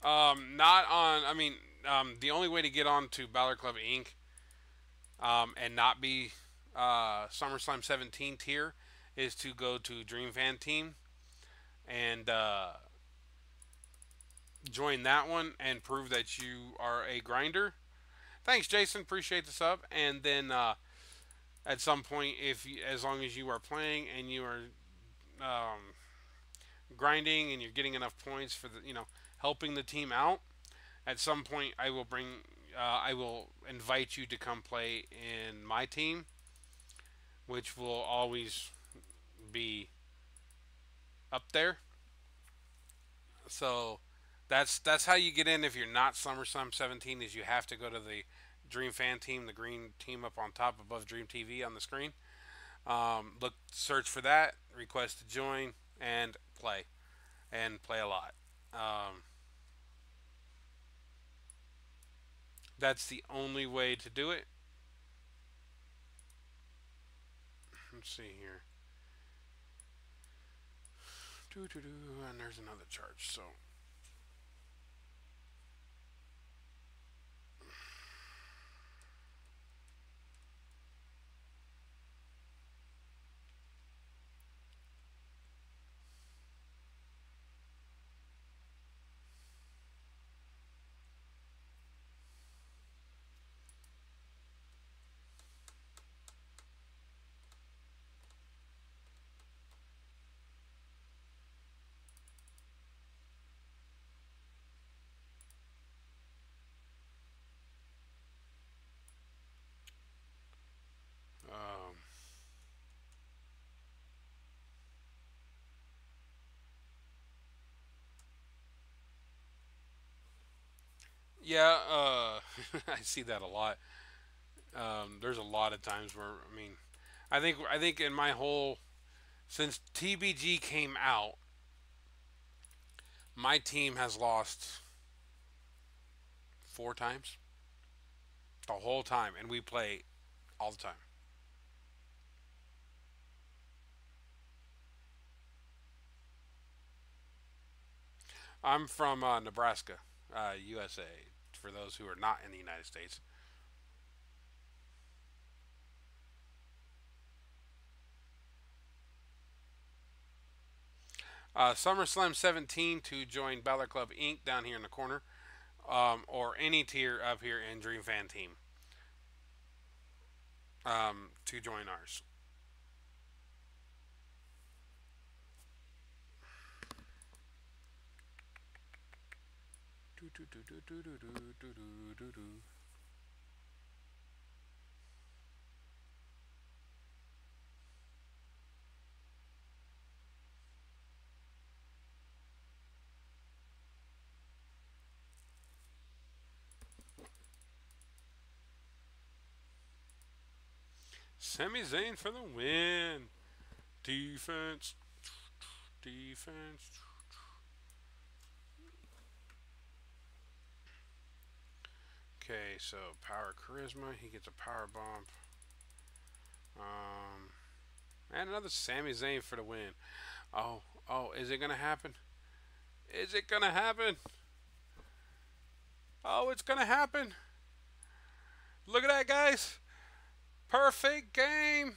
Not on. I mean, the only way to get on to Balor Club Inc. And not be SummerSlam 17 tier is to go to Dream Fan Team and join that one and prove that you are a grinder. Thanks, Jason. Appreciate the sub. And then at some point, as long as you are playing and you are um, grinding and you're getting enough points for the helping the team out, at some point I will invite you to come play in my team, which will always be up there. So that's how you get in if you're not SummerSlam 17 is you have to go to the Dream Fan Team, the green team up on top above DreamT.V on the screen. Search for that, request to join, and play a lot. Um, that's the only way to do it. Let's see here. And there's another charge. So um, yeah, I see that a lot. There's a lot of times where I think in my whole since TBG came out, my team has lost 4 times the whole time, and we play all the time. I'm from Nebraska, USA. For those who are not in the United States, SummerSlam 17 to join Balor Club Inc. down here in the corner, or any tier up here in Dream Fan Team to join ours. Sami Zayn for the win. Defense. Defense. Okay, so power charisma. He gets a power bump. Um, and another Sami Zayn for the win. Oh, is it gonna happen? Is it gonna happen? Oh, it's gonna happen. Look at that, guys. Perfect game.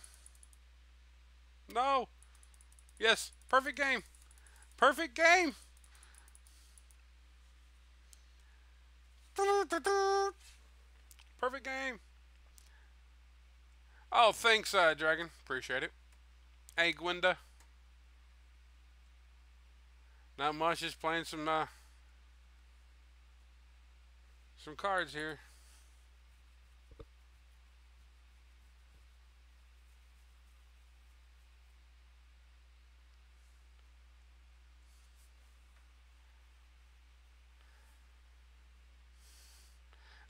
No. Yes, perfect game. Perfect game. Perfect game. Oh, thanks, Dragon. Appreciate it. Hey, Gwenda. Not much. Just playing some cards here.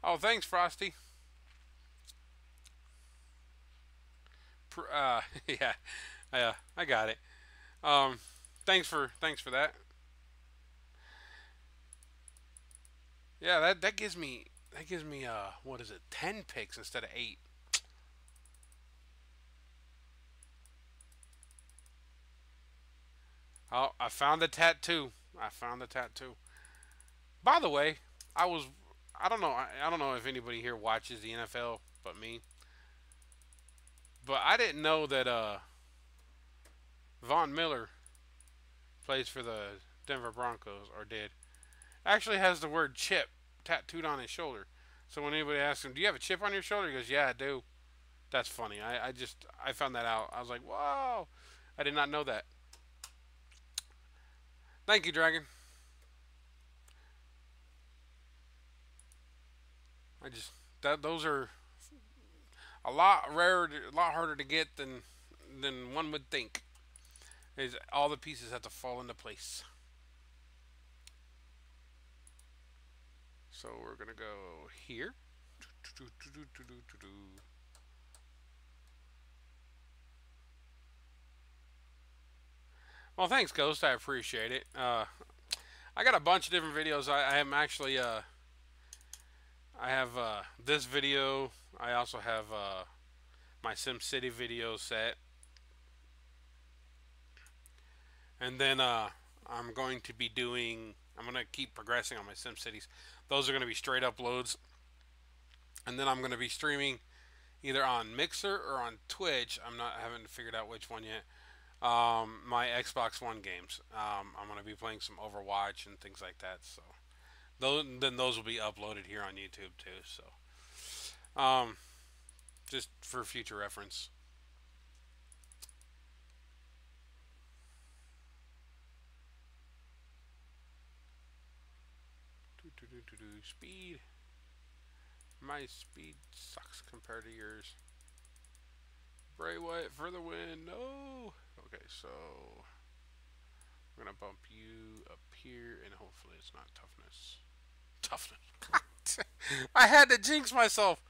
Oh, thanks, Frosty. Yeah, I got it. Um, thanks for that. Yeah, that gives me what is it, 10 picks instead of 8. Oh, I found the tattoo. I found the tattoo. By the way, I was I don't know if anybody here watches the NFL but me, but I didn't know that Von Miller plays for the Denver Broncos or did. Actually has the word chip tattooed on his shoulder. So when anybody asks him, "Do you have a chip on your shoulder?" He goes, "Yeah, I do." That's funny. I found that out. I was like, "Whoa!" I did not know that. Thank you, Dragon. I just those are a lot rarer, a lot harder to get than one would think. Is all the pieces have to fall into place. So we're gonna go here. Well, thanks, Ghost. I appreciate it. I got a bunch of different videos. I am actually I have this video. I also have my SimCity video set, and then I'm going to be doing. I'm gonna keep progressing on my SimCities. Those are gonna be straight uploads, and then I'm gonna be streaming either on Mixer or on Twitch. I haven't figured out which one yet. My Xbox One games. I'm gonna be playing some Overwatch and things like that. So those will be uploaded here on YouTube too. So um, just for future reference. Speed. My speed sucks compared to yours. Bray Wyatt for the win. No. Okay, so we're gonna bump you up here, and hopefully it's not toughness. Toughness. I had to jinx myself.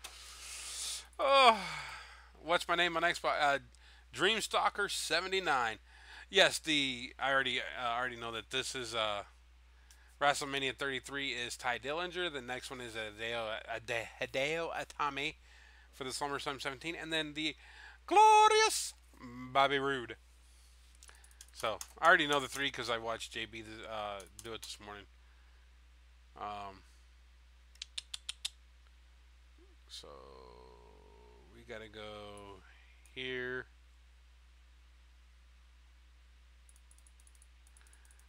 Oh, what's my name on Xbox? Dreamstalker79. Yes, the I already know that this is WrestleMania 33 is Ty Dillinger. The next one is Hideo Itami for the SummerSlam 17, and then the glorious Bobby Roode. So I already know the three because I watched JB do it this morning. Um, so we gotta go here,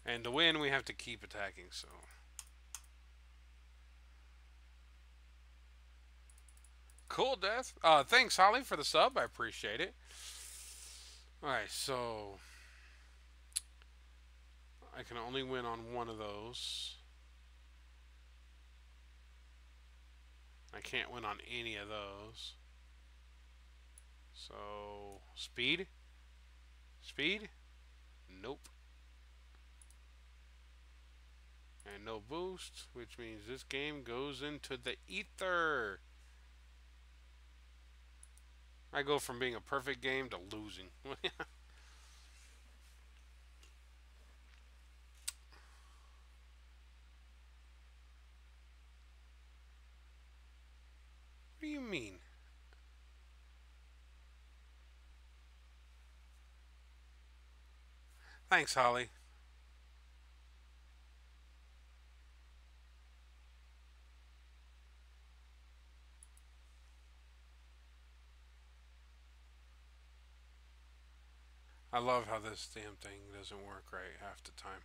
and to win we have to keep attacking. So cool, Death. Thanks, Holly, for the sub. I appreciate it. All right, so I can only win on one of those. I can't win on any of those. So, speed? Speed? Nope. And no boost, which means this game goes into the ether. I go from being a perfect game to losing. What do you mean? Thanks, Holly. I love how this damn thing doesn't work right half the time.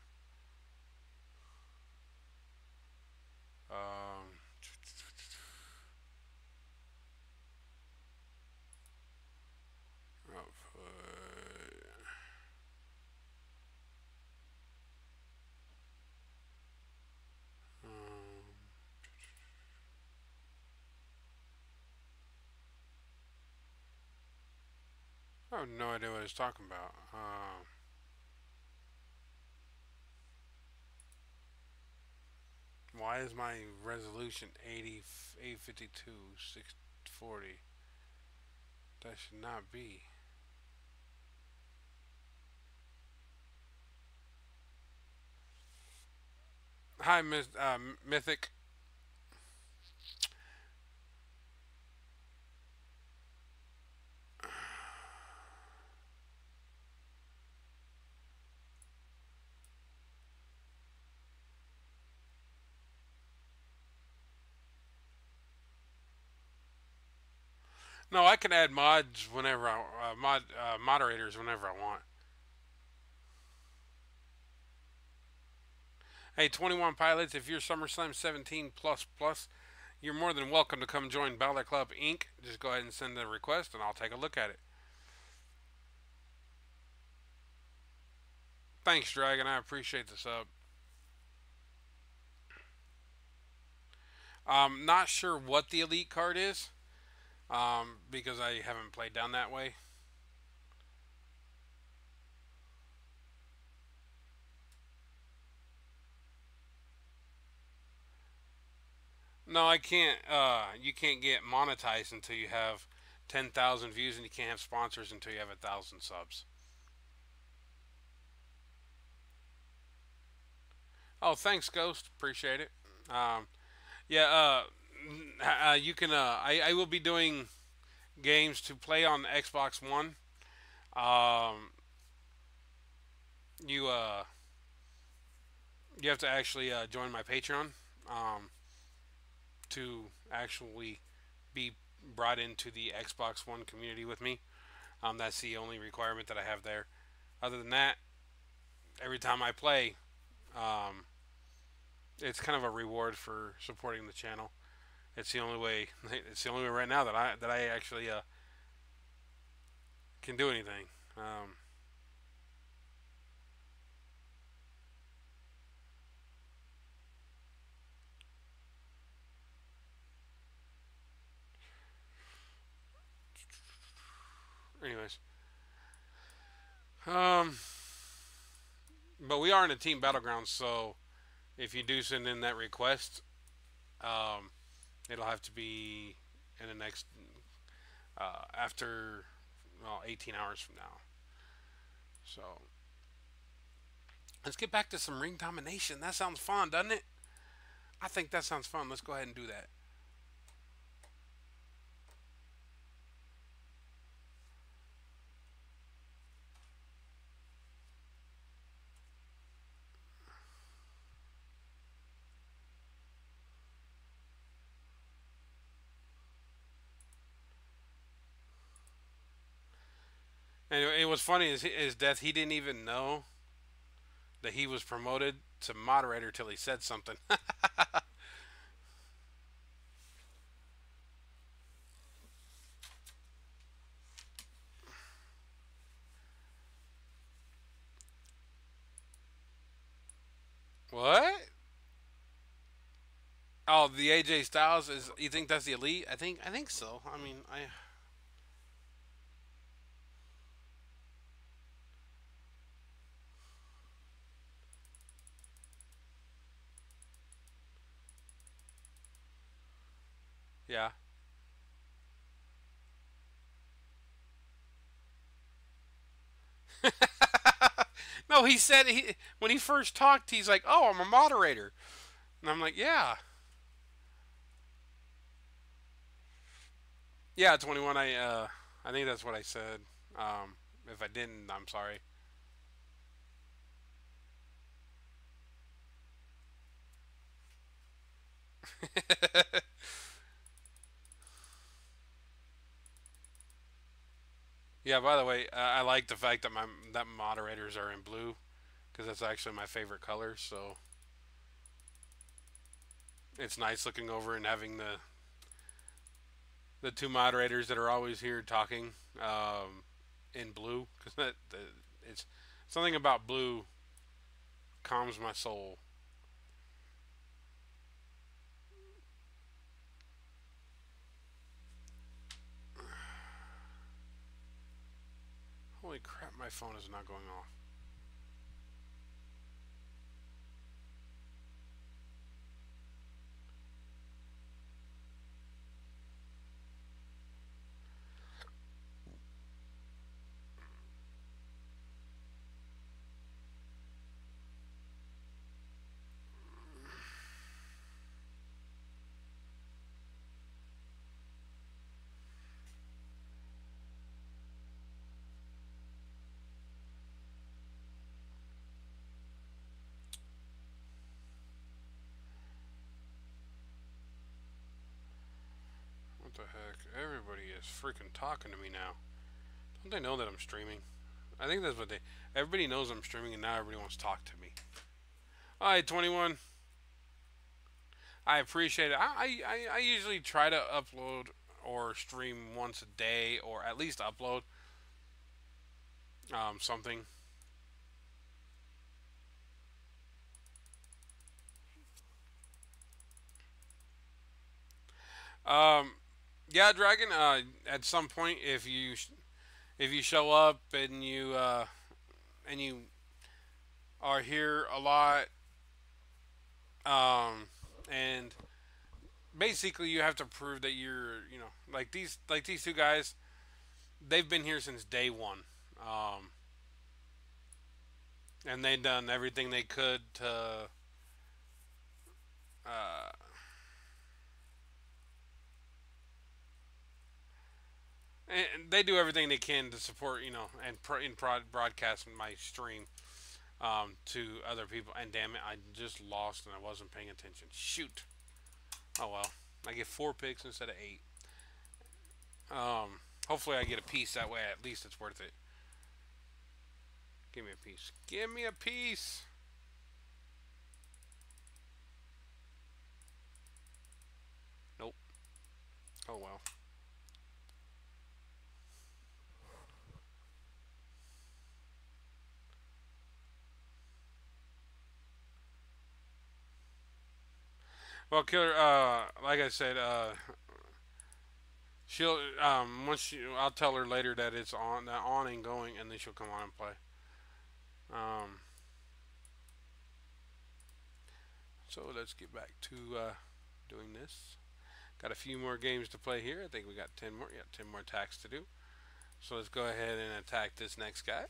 I have no idea what he's talking about. Why is my resolution 80, 852, 640? That should not be. Hi, Mythic. No, I can add mods whenever moderators whenever I want. Hey, 21 pilots, if you're SummerSlam 17 plus, you're more than welcome to come join Balor Club Inc. Just go ahead and send a request, and I'll take a look at it. Thanks, Dragon. I appreciate the sub. Not sure what the elite card is, because I haven't played down that way. No, I can't. You can't get monetized until you have 10,000 views, and you can't have sponsors until you have 1,000 subs. Oh, thanks, Ghost. Appreciate it. Yeah. You can. I will be doing games to play on Xbox One. Um, you you have to actually join my Patreon um, to actually be brought into the Xbox One community with me. That's the only requirement that I have there. Other than that, every time I play, um, it's kind of a reward for supporting the channel. It's the only way. It's the only way right now that I actually can do anything. Anyways, um, but we are in a team battleground, so if you do send in that request, um, it'll have to be in the next after 18 hours from now. So let's get back to some ring domination. That sounds fun, doesn't it? I think that sounds fun. Let's go ahead and do that. And it was funny is death. He didn't even know that he was promoted to moderator till he said something. What? Oh, the AJ Styles is. You think that's the elite? I think so. I mean, I. Yeah. No, he said when he first talked, he's like, "Oh, I'm a moderator," and I'm like, "Yeah, yeah." 21. I think that's what I said. If I didn't, I'm sorry. Yeah. By the way, I like the fact that my that moderators are in blue because that's actually my favorite color. So it's nice looking over and having the two moderators that are always here talking in blue because it's something about blue calms my soul. Holy crap, my phone is not going off. What the heck? Everybody is freaking talking to me now. Don't they know that I'm streaming? I think that's what they. Everybody knows I'm streaming, and now everybody wants to talk to me. All right, 21. I appreciate it. I usually try to upload or stream once a day, or at least upload something. Um, yeah, Dragon. At some point, if you show up and you are here a lot, and basically you have to prove that you're like these two guys. They've been here since day one, um, and they've done everything they could to. Uh, and they do everything they can to support, and broadcast my stream to other people. And damn it, I just lost and I wasn't paying attention. Shoot. Oh well. I get 4 picks instead of 8. Hopefully I get a piece that way. At least it's worth it. Give me a piece. Give me a piece. Nope. Oh well. Well, Killer. Like I said, she'll once I'll tell her later that it's on and going, and then she'll come on and play. Um, so let's get back to doing this. Got a few more games to play here. I think we got 10 more. Yeah, 10 more attacks to do. So let's go ahead and attack this next guy.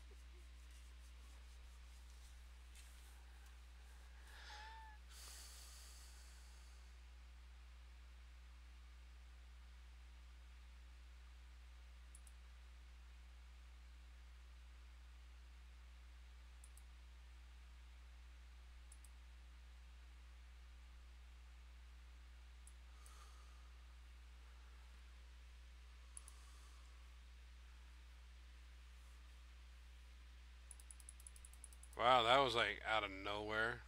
Wow, that was like out of nowhere.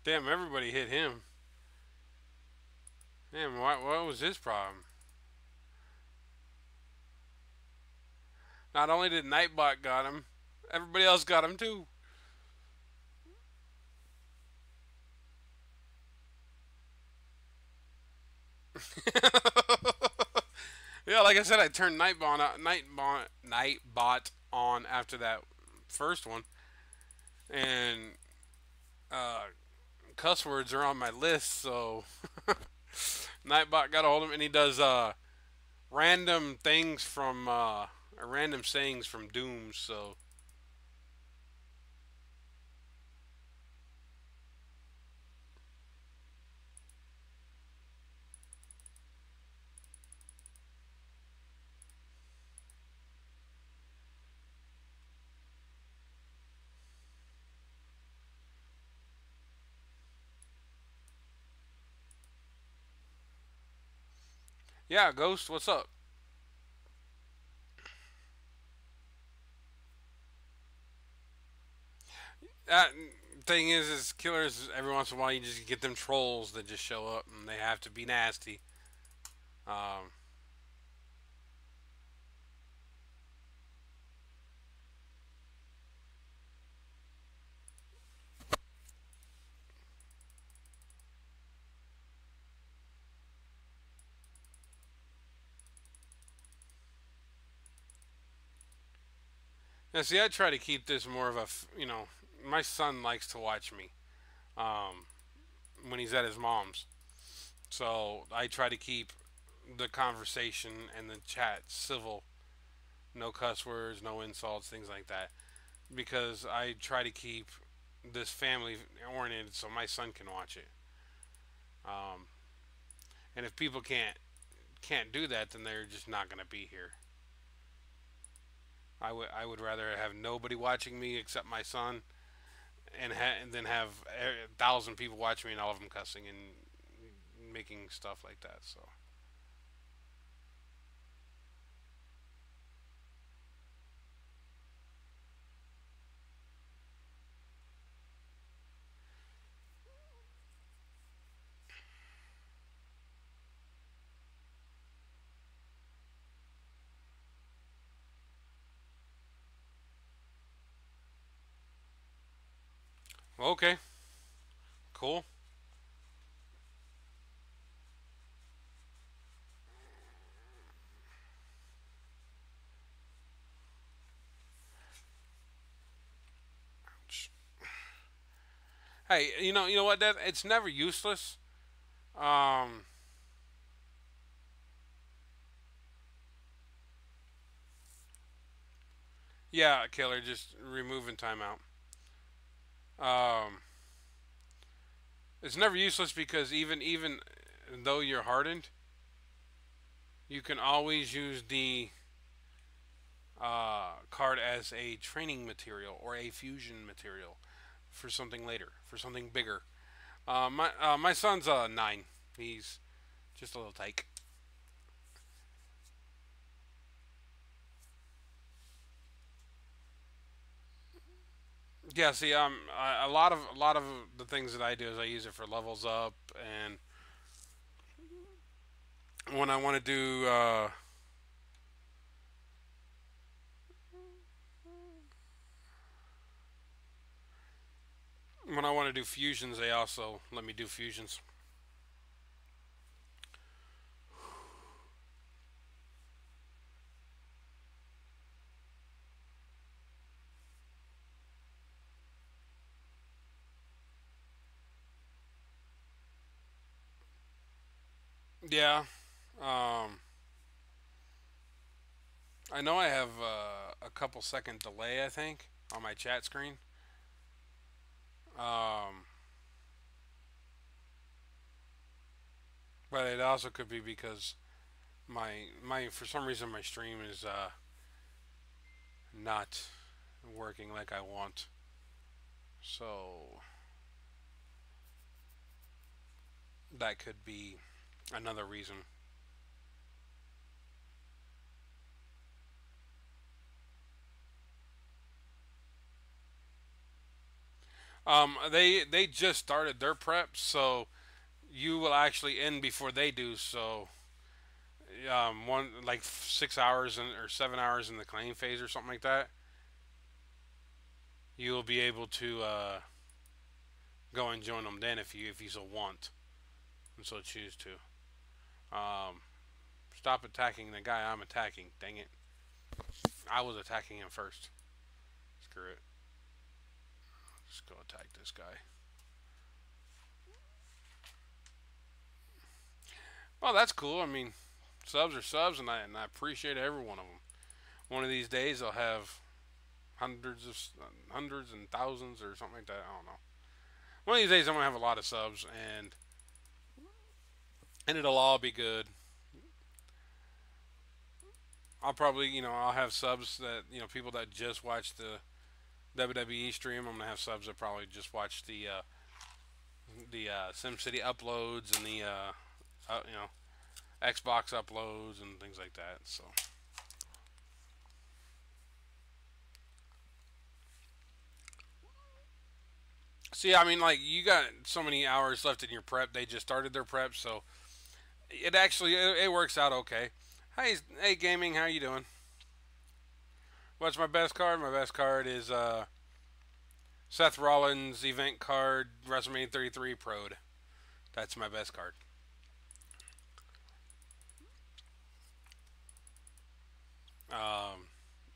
Damn, everybody hit him. Damn, what was his problem? Not only did Nightbot got him, everybody else got him too. Yeah, like I said, I turned Nightbot on after that first one, and uh, cuss words are on my list. So Nightbot got a hold of him, and he does random things from random sayings from Doom. So yeah, Ghost, what's up? That thing is killers. Every once in a while, you just get them trolls that just show up, and they have to be nasty. Um, And see, I try to keep this more of a, my son likes to watch me um, when he's at his mom's. So I try to keep the conversation and the chat civil, no cuss words, no insults, things like that. Because I try to keep this family oriented so my son can watch it. Um, and if people can't do that, then they're just not going to be here. I would rather have nobody watching me except my son, and then have 1,000 people watching me and all of them cussing and making stuff like that. So okay, cool. Hey, you know what? That it's never useless. Um, yeah, killer, just removing timeout. Um, it's never useless because even though you're hardened, you can always use the card as a training material or a fusion material for something later, for something bigger. My son's 9. He's just a little tyke. Yeah, see, a lot of the things that I do is I use it for levels up, and when I want to do when I want to do fusions, they also let me do fusions. Yeah, um, I know I have a couple second delay, I think, on my chat screen. Um, but it also could be because my for some reason my stream is not working like I want. So that could be another reason. They just started their prep, so you will actually end before they do. So one like 6 hours or 7 hours in the claim phase or something like that, you will be able to go and join them then if you so want and so choose to. Um, Stop attacking the guy I'm attacking. Dang it! I was attacking him first. Screw it. Just go attack this guy. Well, that's cool. I mean, subs are subs, and I appreciate every one of them. One of these days, I'll have hundreds and thousands or something like that. I don't know. One of these days, I'm gonna have a lot of subs, and it'll all be good. I'll probably, I'll have subs that, people that just watch the WWE stream. I'm gonna have subs that probably just watch the SimCity uploads and the Xbox uploads and things like that. So see, I mean, like you got so many hours left in your prep. They just started their prep, so it works out okay. Hey, gaming, how you doing? What's my best card? My best card is Seth Rollins event card, WrestleMania 33 Prode. That's my best card. Um,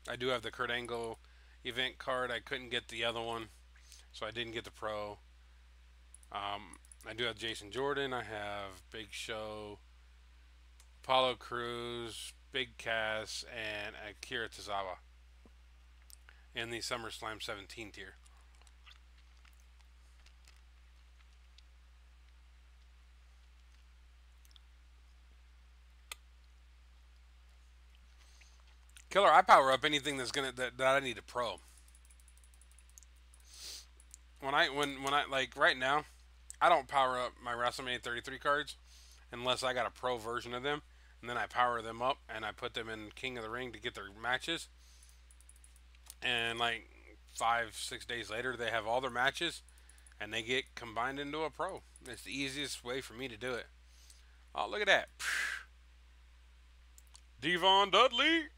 I do have the Kurt Angle event card. I couldn't get the other one, so I didn't get the pro. I do have Jason Jordan. I have Big Show, Apollo Cruz, Big Cass, and Akira Tozawa in the SummerSlam 17 tier. Killer, I power up anything that I need a pro. When I like right now, I don't power up my WrestleMania 33 cards unless I got a pro version of them, and then I power them up and I put them in King of the Ring to get their matches. And like 5 6 days later, they have all their matches, and they get combined into a pro. It's the easiest way for me to do it. Oh, look at that, Devon Dudley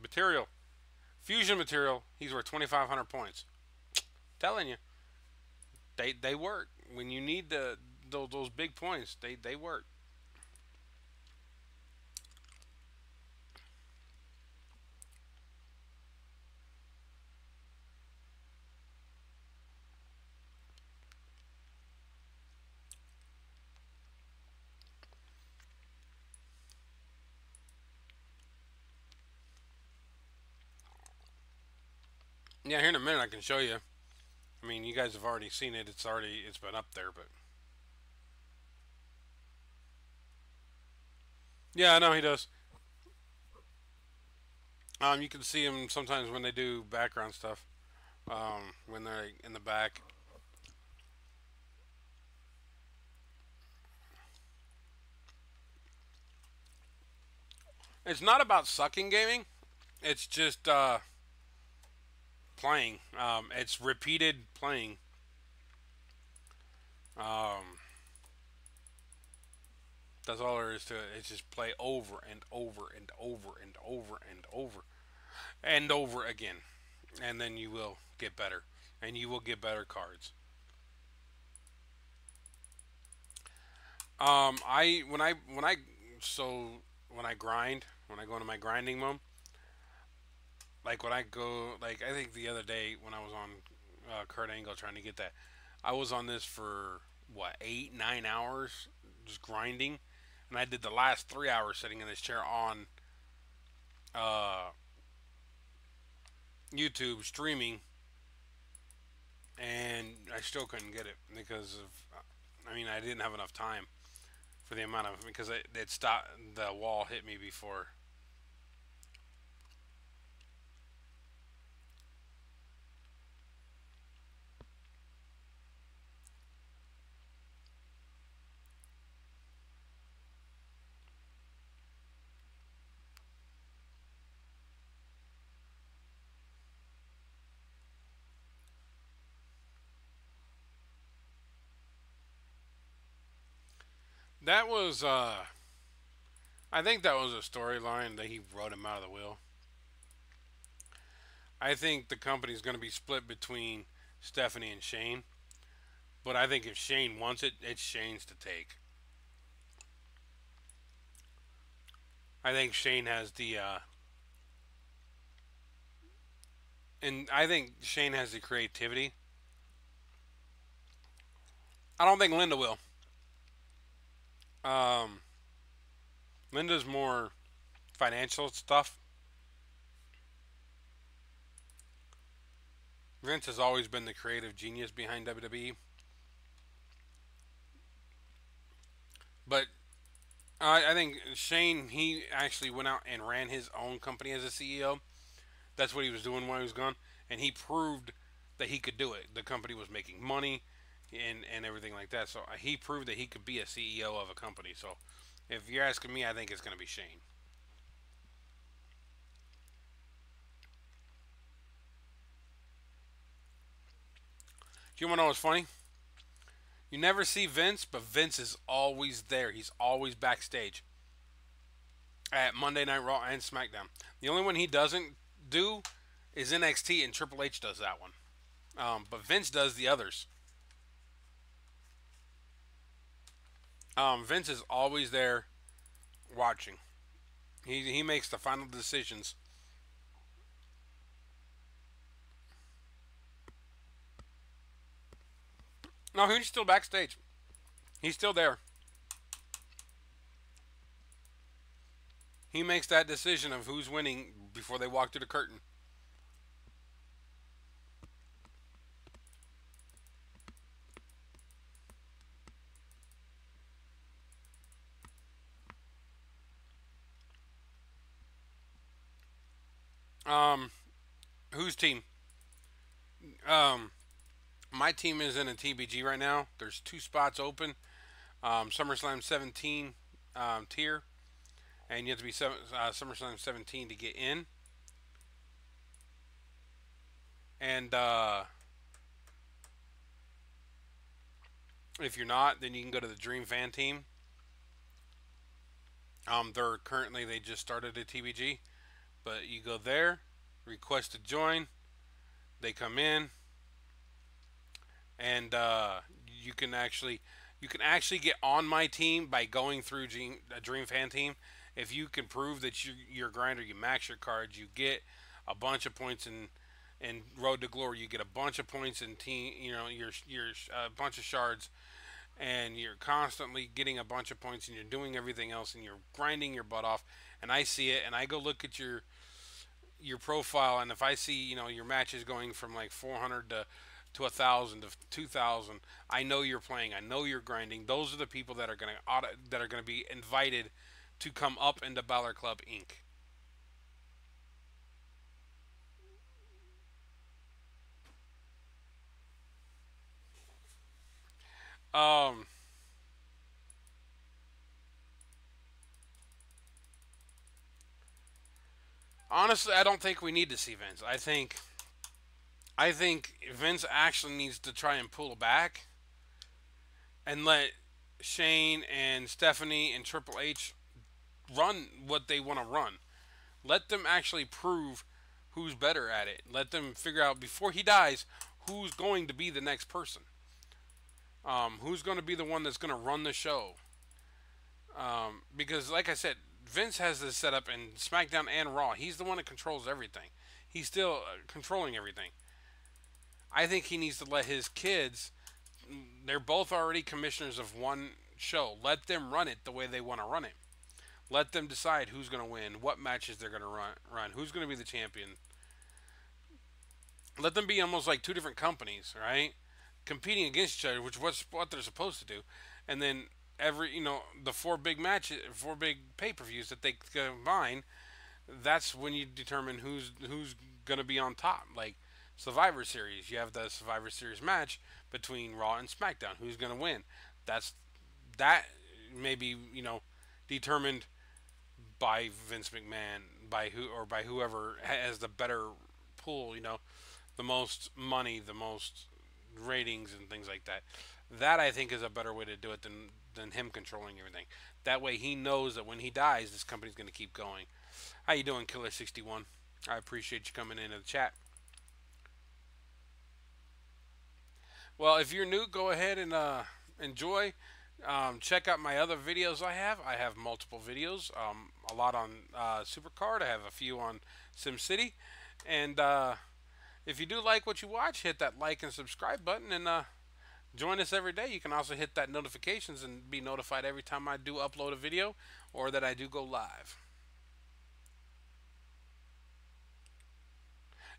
material, fusion material. He's worth 2,500 points. Telling you, they work when you need those big points. They work. Yeah, here in a minute I can show you. I mean, you guys have already seen it. It's been up there, but yeah, I know he does. You can see him sometimes when they do background stuff. When they're in the back. It's not about sucking gaming. It's just playing. It's repeated playing. Um, that's all there is to it. It's just play over and over and over and over and over and over again, and then you will get better, and you will get better cards. I so when I grind, when I go into my grinding mode, like when I go, like I think the other day when I was on Kurt Angle trying to get that, I was on this for what 8 9 hours just grinding, and I did the last 3 hours sitting in this chair on uh, YouTube streaming, and I still couldn't get it because of, I mean, I didn't have enough time for the amount of because it stopped. The wall hit me before. That was I think that was a storyline that he wrote him out of the wheel. I think the company's going to be split between Stephanie and Shane, but I think if Shane wants it, it's Shane's to take. I think Shane has the and I think Shane has the creativity. I don't think Linda will. Um, Linda's more financial stuff. Vince has always been the creative genius behind WWE, but I think Shane he actually went out and ran his own company as a CEO. That's what he was doing while he was gone, and he proved that he could do it. The company was making money, and everything like that. So he proved that he could be a CEO of a company. So if you're asking me, I think it's going to be Shane. Do you want to know what's funny? You never see Vince, but Vince is always there. He's always backstage at Monday Night Raw and SmackDown. The only one he doesn't do is NXT, and Triple H does that one. But Vince does the others. Vince is always there watching. He makes the final decisions. No, he's still backstage. He's still there. He makes that decision of who's winning before they walk through the curtain. Um, whose team? Um, my team is in a TBG right now. There's two spots open. SummerSlam 17 tier, and you have to be SummerSlam 17 to get in. And if you're not, then you can go to the Dream Fan team. They just started a TBG, but you go there, request to join. They come in, and you can actually get on my team by going through a Dream Fan team. If you can prove that you're a grinder, you max your cards, you get a bunch of points in Road to Glory. You get a bunch of points in team. You know your a bunch of shards, and you're constantly getting a bunch of points, and you're doing everything else, and you're grinding your butt off. And I see it, and I go look at your profile, and if I see your matches going from like 400 to 1,000 to 2,000, I know you're playing. I know you're grinding. Those are the people that are gonna be invited to come up into Balor Club Inc. Um, Honestly, I don't think we need to see Vince. I think Vince actually needs to try and pull back and let Shane and Stephanie and Triple H run what they want to run. Let them actually prove who's better at it. Let them figure out before he dies who's going to be the next person. Who's going to be the one that's going to run the show? Because, like I said, Vince has this set up in SmackDown and Raw. He's the one that controls everything. He's still controlling everything. I think he needs to let his kids. They're both already commissioners of one show. Let them run it the way they want to run it. Let them decide who's going to win, what matches they're going to run, who's going to be the champion. Let them be almost like two different companies, right? Competing against each other, which was what they're supposed to do. And then the four big pay-per-views that they combine, that's when you determine who's going to be on top. Like Survivor Series, you have the Survivor Series match between Raw and SmackDown. Who's going to win? That may be determined by Vince McMahon, by whoever has the better pool. The most money, the most ratings, and things like that. That I think is a better way to do it than him controlling everything. That way he knows that when he dies, this company's going to keep going. How you doing, Killer61? I appreciate you coming into the chat. Well, if you're new, go ahead and enjoy. Check out my other videos I have. I have multiple videos. A lot on Supercard. I have a few on SimCity. And if you do like what you watch, hit that like and subscribe button, and join us every day. You can also hit that notifications and be notified every time I do upload a video or that I do go live.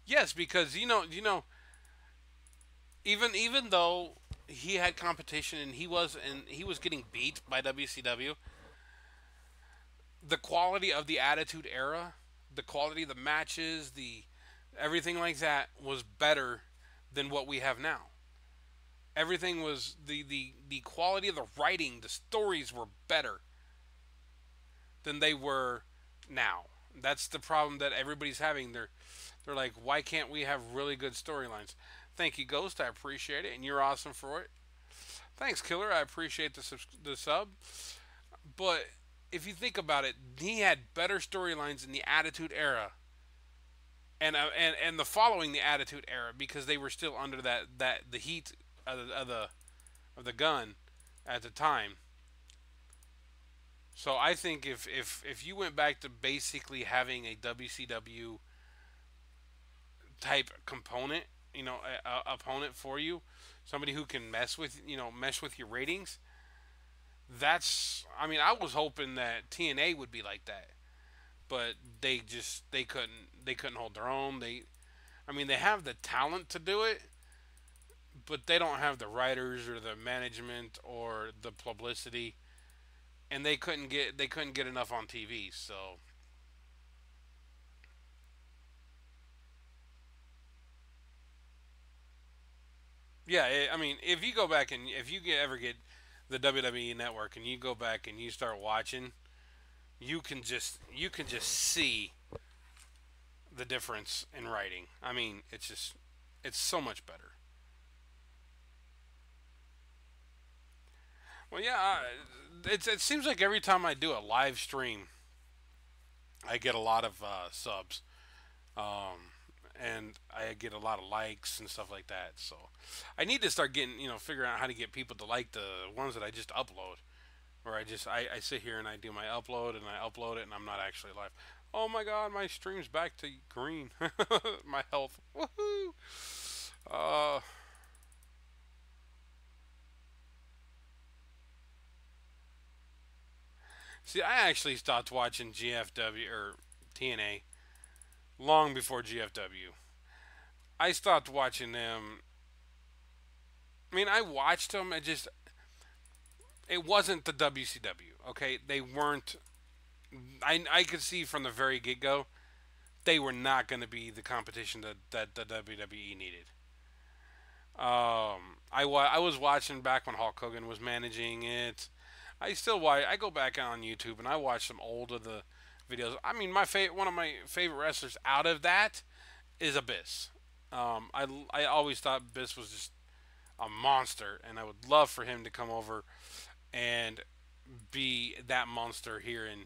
Yes, because even though he had competition and he was getting beat by WCW, the quality of the Attitude Era, the quality of the matches, the everything like that was better than what we have now. Everything was the quality of the writing, the stories were better than they were now. That's the problem that everybody's having. They're like, why can't we have really good storylines? Thank you, Ghost. I appreciate it, and you're awesome for it. Thanks, Killer. I appreciate the sub. But if you think about it, he had better storylines in the Attitude Era, and the following the Attitude Era, because they were still under the heat of the gun at the time. So I think if you went back to basically having a WCW type component a opponent for you, somebody who can mess with your ratings. That's I mean, I was hoping that TNA would be like that, but they couldn't hold their own. I mean, they have the talent to do it, but they don't have the writers or the management or the publicity, and they couldn't get enough on TV. So yeah, I mean, if you go back and if ever get the WWE Network and you go back and you start watching, you can just see the difference in writing. I mean, it's so much better. Well, yeah, it seems like every time I do a live stream, I get a lot of subs, um, and I get a lot of likes and stuff like that. So I need to start figuring out how to get people to like the ones that I just upload. Where I sit here and I do my upload and I upload it and I'm not actually live. Oh my god, my stream's back to green. My health. Woohoo! Uh, See, I actually stopped watching GFW or TNA long before GFW. I stopped watching them. I mean, I watched them. It wasn't the WCW. Okay, they weren't. I could see from the very get go they were not going to be the competition that the WWE needed. I was watching back when Hulk Hogan was managing it. I go back on YouTube and I watch some old of the videos. I mean, one of my favorite wrestlers out of that is Abyss. I always thought Abyss was just a monster, and I would love for him to come over and be that monster here in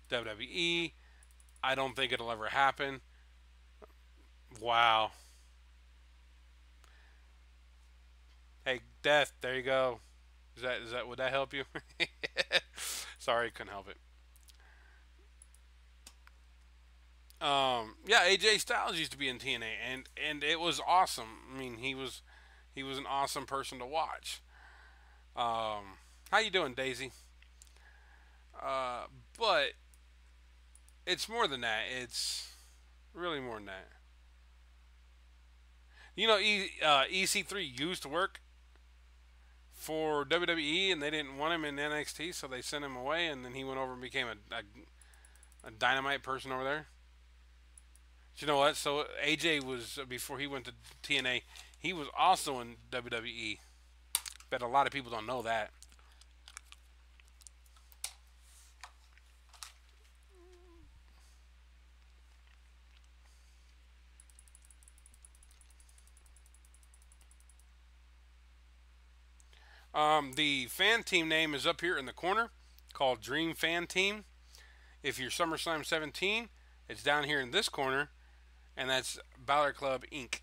WWE. I don't think it'll ever happen. Wow. Hey, Death, there you go. Is that would that help you? Sorry, couldn't help it. Yeah, AJ Styles used to be in TNA, and it was awesome. I mean, he was an awesome person to watch. How you doing, Daisy? Uh, but it's more than that. It's really more than that. EC3 used to work for WWE, and they didn't want him in NXT, so they sent him away, and then he went over and became a dynamite person over there. But you know what? So AJ was before he went to TNA. He was also in WWE, but a lot of people don't know that. The fan team name is up here in the corner, called Dream Fan Team. If you're SummerSlam 17, it's down here in this corner, and that's Balor Club Inc.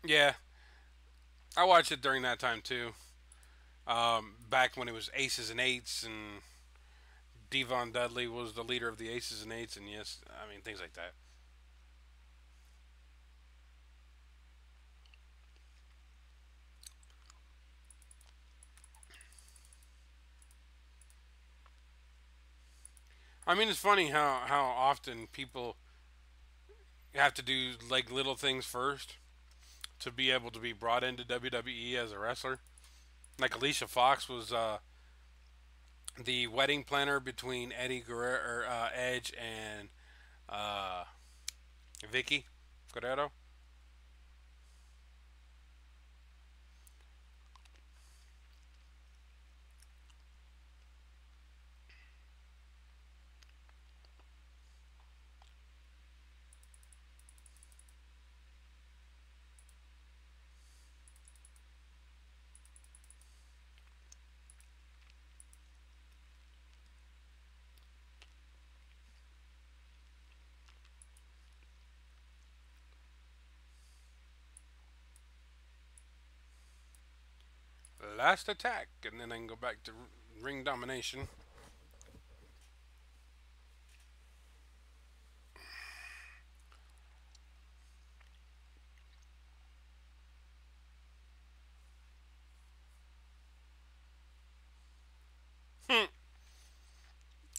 Yeah, I watched it during that time too. Back when it was Aces and Eights, and Devon Dudley was the leader of the Aces and Eights, and yes, I mean things like that. I mean, it's funny how often people have to do like little things first to be able to be brought into WWE as a wrestler. Like Alicia Fox was the wedding planner between Eddie Guerrero, or, Edge, and uh, Vicky Guerrero. Last attack, and then I can go back to ring domination.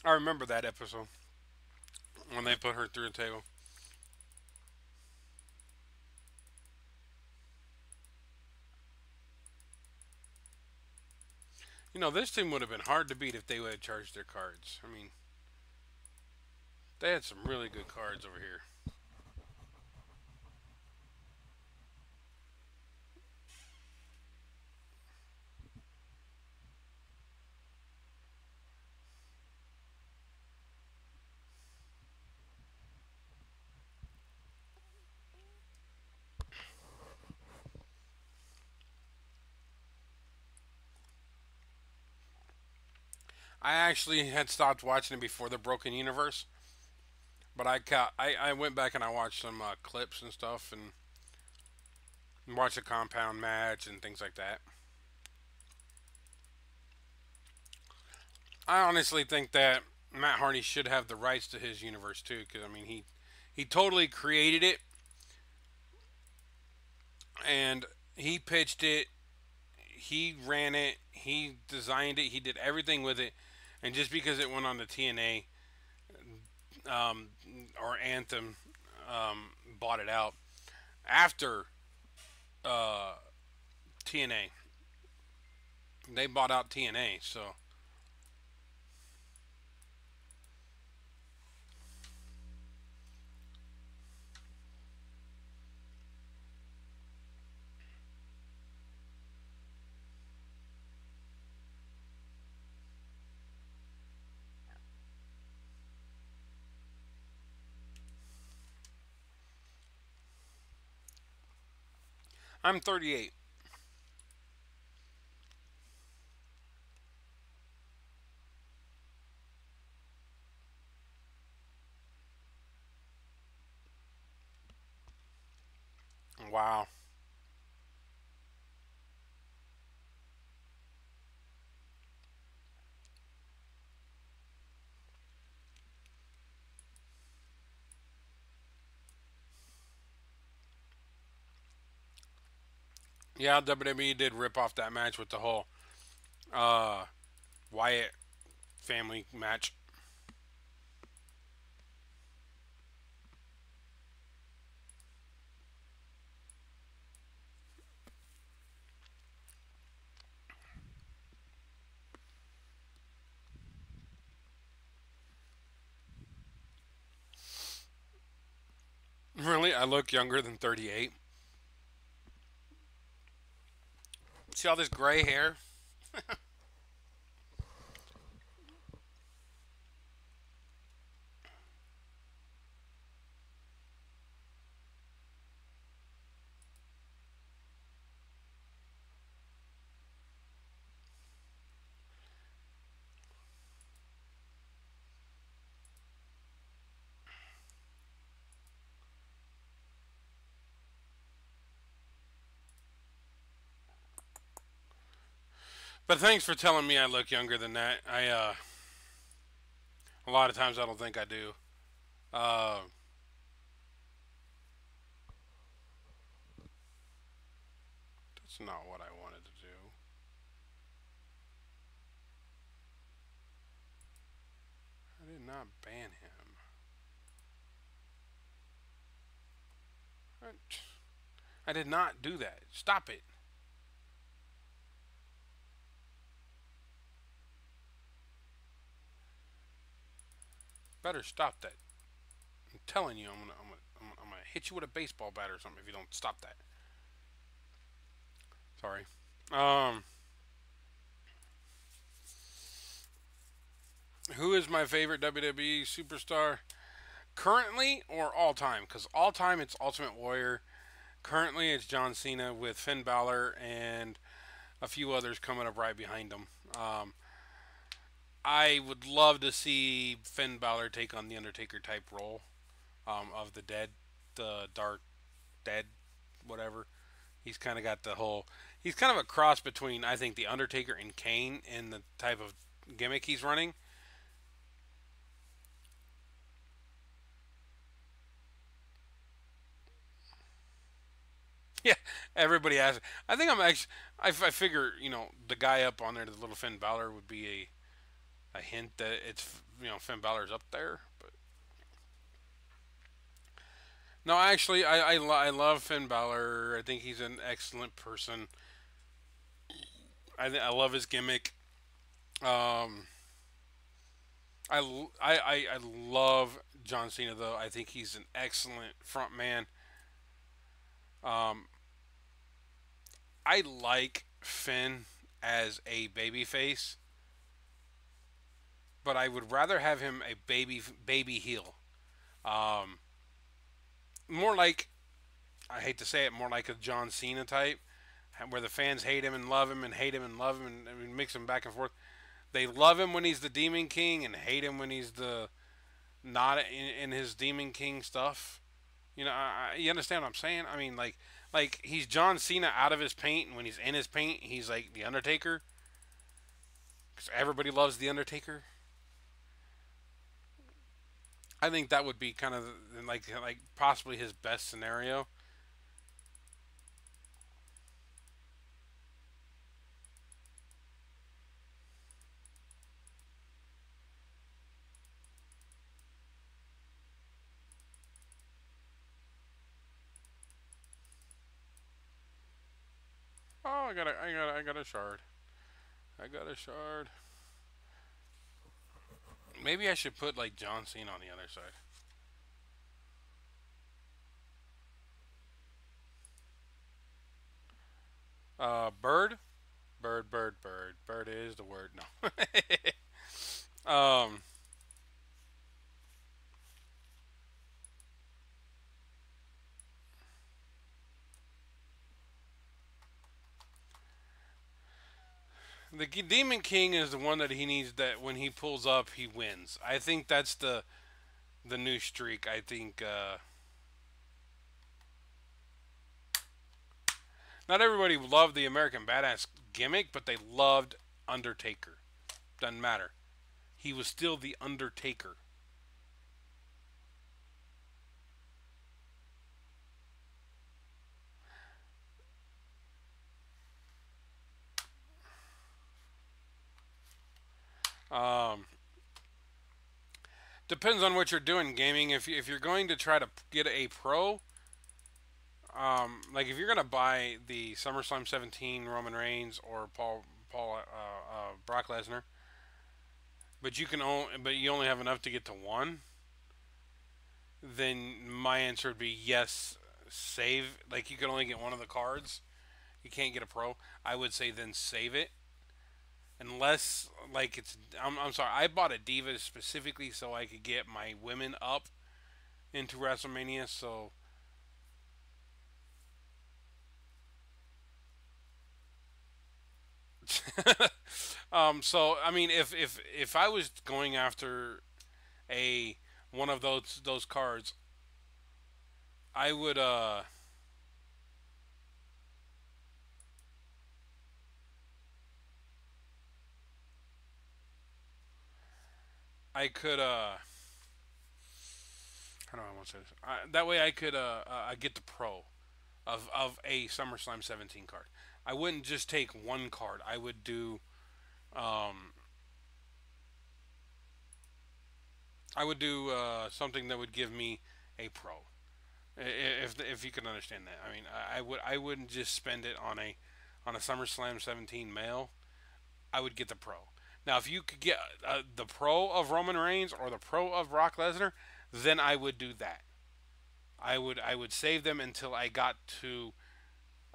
I remember that episode when they put her through a table. You know, this team would have been hard to beat if they would have charged their cards. I mean, they had some really good cards over here. I actually had stopped watching it before the Broken Universe, but I went back and I watched some clips and stuff and watched a compound match and things like that. I honestly think that Matt Hardy should have the rights to his universe too, because I mean he totally created it and he pitched it, he ran it, he designed it, he did everything with it, and just because it went on the TNA um, or Anthem bought it out after uh, TNA, they bought out TNA, so I'm 38. Wow. Yeah, WWE did rip off that match with the whole uh, Wyatt family match. Really, I look younger than 38. See all this gray hair? But thanks for telling me I look younger than that. A lot of times I don't think I do. Uh, that's not what I wanted to do. I did not ban him. I did not do that. Stop it. Better stop that. I'm telling you, I'm gonna hit you with a baseball bat or something if you don't stop that. Sorry. Um, who is my favorite WWE superstar? Currently or all time? Because all time it's Ultimate Warrior. Currently it's John Cena with Finn Balor and a few others coming up right behind him. I would love to see Finn Balor take on the Undertaker type role of the dead, the dark dead, whatever. He's kind of got the whole. He's kind of a cross between I think the Undertaker and Kane in the type of gimmick he's running. Yeah, everybody has. I think I'm actually. I figure the guy up on there, the little Finn Balor, would be a hint that it's Finn Balor's up there. But no, actually, I love Finn Balor. I think he's an excellent person. I love his gimmick. Um, I love John Cena though. I think he's an excellent front man. Um, I like Finn as a babyface, but I would rather have him a baby heel. Um, More like, I hate to say it, more like a John Cena type, where the fans hate him and love him and hate him and love him and mix him back and forth. They love him when he's the Demon King and hate him when he's the not in his Demon King stuff. You understand what I'm saying? I mean, like he's John Cena out of his paint, and when he's in his paint, he's like the Undertaker, because everybody loves the Undertaker. I think that would be kind of like possibly his best scenario. Oh, I got a shard. I got a shard. Maybe I should put like John Cena on the other side. Bird, bird is the word. No. um, the Demon King is the one that he needs. That when he pulls up, he wins. I think that's the new streak. I think not everybody loved the American Badass gimmick, but they loved Undertaker. Doesn't matter. He was still the Undertaker. Um, Depends on what you're doing gaming. If you're going to try to get a pro, like if you're gonna buy the SummerSlam 17 Roman Reigns or Brock Lesnar, but you only have enough to get to one, then my answer would be yes. Save, like you can only get one of the cards. You can't get a pro. I would say then save it, unless like I'm sorry. I bought a Diva specifically so I could get my women up into WrestleMania. So so I mean, if I was going after a one of those cards, I would I could how do I want to say this? That way I could get the pro of a SummerSlam 17 card. I wouldn't just take one card. I would do um something that would give me a pro. If you can understand that. I mean, I wouldn't just spend it on a SummerSlam 17 male. I would get the pro. Now, if you could get the pro of Roman Reigns or the pro of Brock Lesnar, then I would do that. I would save them until I got to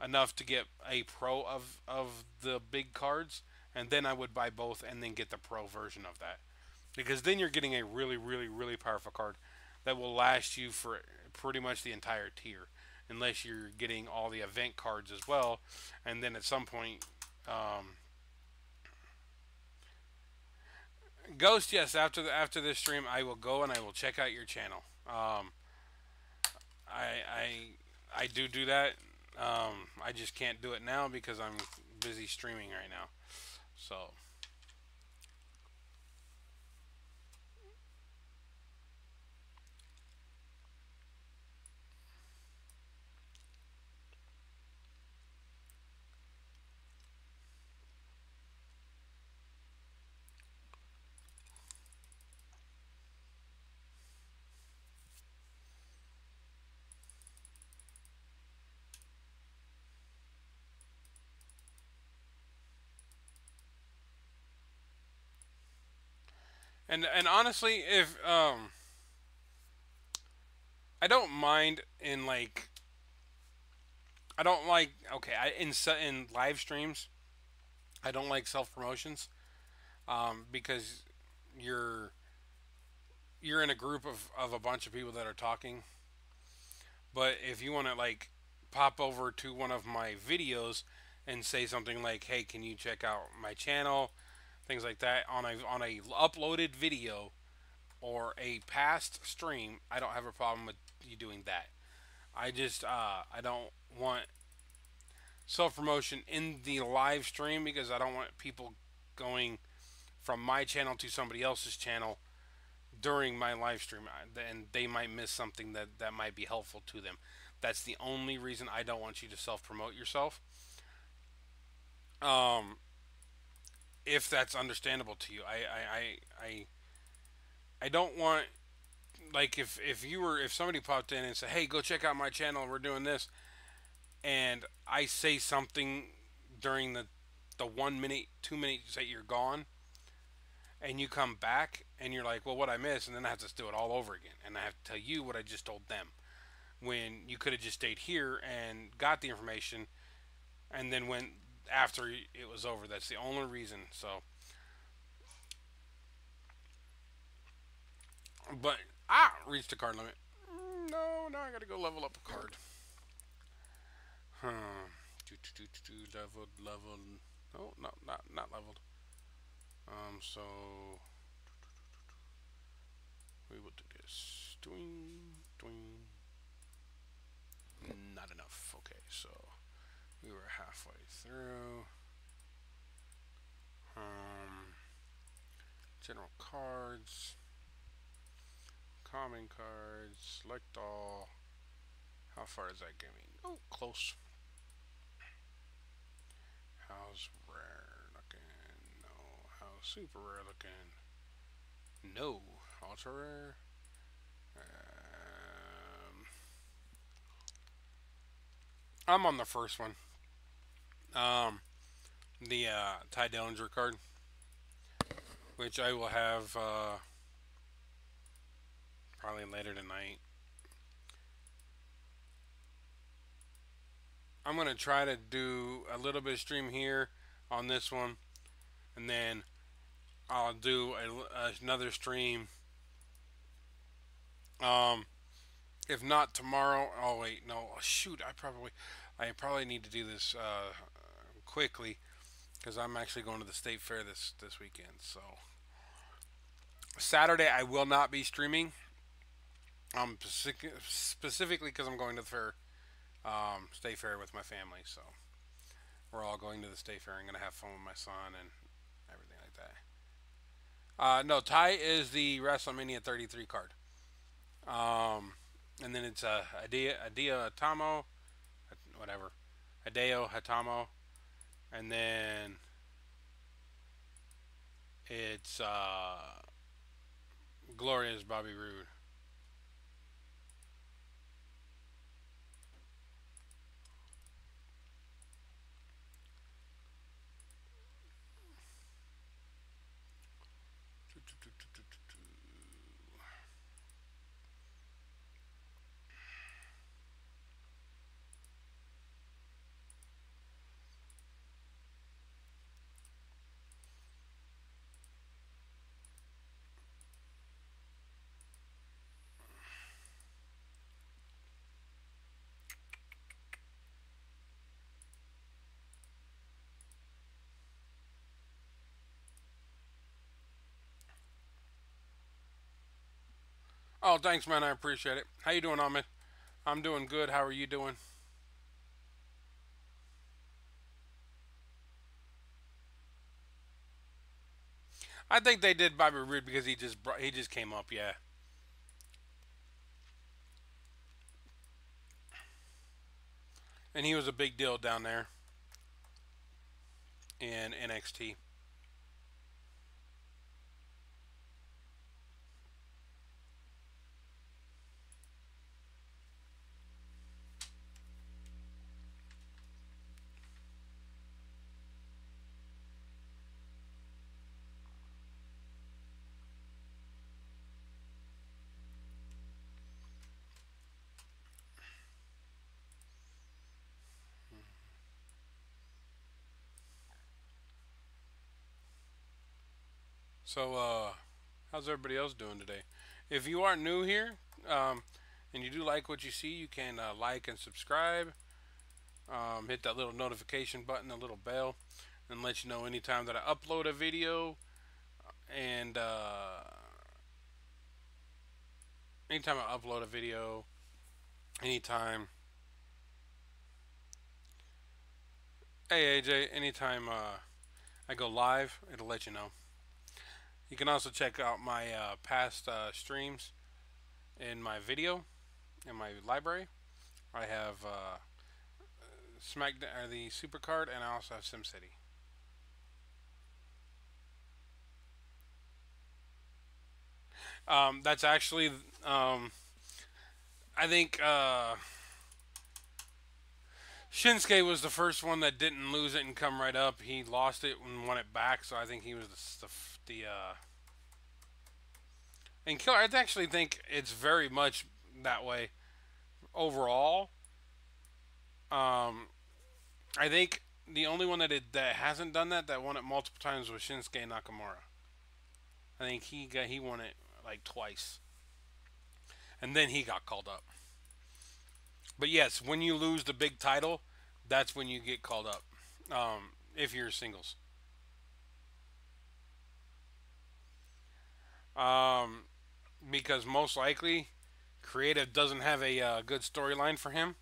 enough to get a pro of the big cards, and then I would buy both and then get the pro version of that. Because then you're getting a really, really, really powerful card that will last you for pretty much the entire tier, unless you're getting all the event cards as well. And then at some point, Ghost, yes, after this stream, I will go and I will check out your channel. I do that. I just can't do it now because I'm busy streaming right now. So And honestly, if I don't mind in like I don't like okay I in live streams I don't like self promotions because you're you're in a group of a bunch of people that are talking. But if you want to like pop over to one of my videos and say something like, "Hey, can you check out my channel?" things like that on a uploaded video or a past stream, I don't have a problem with you doing that. I don't want self promotion in the live stream because I don't want people going from my channel to somebody else's channel during my live stream, and they might miss something that might be helpful to them. That's the only reason I don't want you to self promote yourself. Um, if that's understandable to you, I don't want like if you were if somebody popped in and said, "Hey, go check out my channel. We're doing this," and I say something during the 1 minute, 2 minutes that you're gone, and you come back and you're like, "Well, what I missed," and then I have to do it all over again, and I have to tell you what I just told them when you could have just stayed here and got the information and then went after it was over. That's the only reason. So, but reached the card limit. No, now I gotta go level up a card. Huh. Leveled. No, not leveled. So we will do this. Doing, doing. Not enough. Okay, so we were halfway through. Um, General cards, common cards, select all. How far is that getting? Oh, close. How's rare looking? No. How's super rare looking? No. Ultra rare? I'm on the first one. Um, the Ty Dillinger card, which I will have probably later tonight. I'm gonna try to do a little bit of stream here on this one, and then I'll do another stream. Um, if not tomorrow, oh wait, no, shoot, I probably need to do this quickly because I'm actually going to the state fair this weekend. So Saturday I will not be streaming. Specifically because I'm going to the fair, state fair with my family. So we're all going to the state fair. I'm gonna have fun with my son and everything like that. No, Ty is the WrestleMania 33 card. And then it's Adia Atamo, whatever, Hideo Hatamo, and then it's Gloria's Bobby Roode. Oh, thanks, man. I appreciate it. How you doing, Ahmed? I'm doing good. How are you doing? I think they did Bobby Roode because he just came up. Yeah, and he was a big deal down there in NXT. So, how's everybody else doing today? If you are new here, and you do like what you see, you can like and subscribe. Hit that little notification button, the little bell, and let you know anytime that I upload a video. And anytime I upload a video, anytime. Hey AJ, anytime I go live, it'll let you know. You can also check out my past streams in my video in my library. I have the Supercard, and I also have SimCity. That's actually, I think Shinsuke was the first one that didn't lose it and come right up. He lost it and won it back, so I think he was and Killer. I actually think it's very much that way overall. I think the only one that hasn't done that won it multiple times was Shinsuke Nakamura. I think he won it like twice, and then he got called up. But yes, when you lose the big title, that's when you get called up. If you're singles, um, because most likely, creative doesn't have a good storyline for him,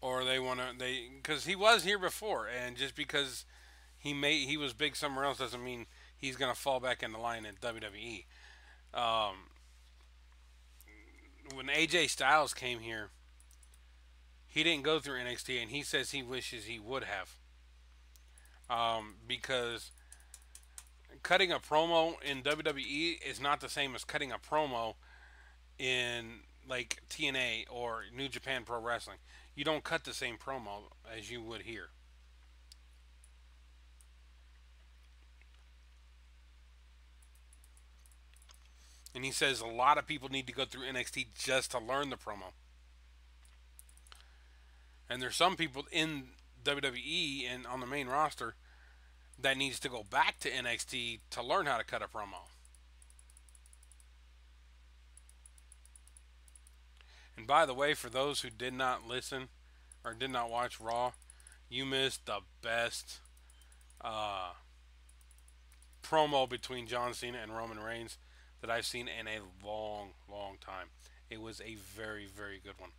or they want to because he was here before, and just because he was big somewhere else doesn't mean he's gonna fall back in the line in WWE. Um, when AJ Styles came here, he didn't go through NXT, and he says he wishes he would have. Because cutting a promo in WWE is not the same as cutting a promo in like TNA or New Japan Pro Wrestling. You don't cut the same promo as you would here. And he says a lot of people need to go through NXT just to learn the promo. And there's some people in WWE and on the main roster that needs to go back to NXT to learn how to cut a promo. And by the way, for those who did not listen or did not watch Raw, you missed the best uh, promo between John Cena and Roman Reigns that I've seen in a long, long time. It was a very, very good one.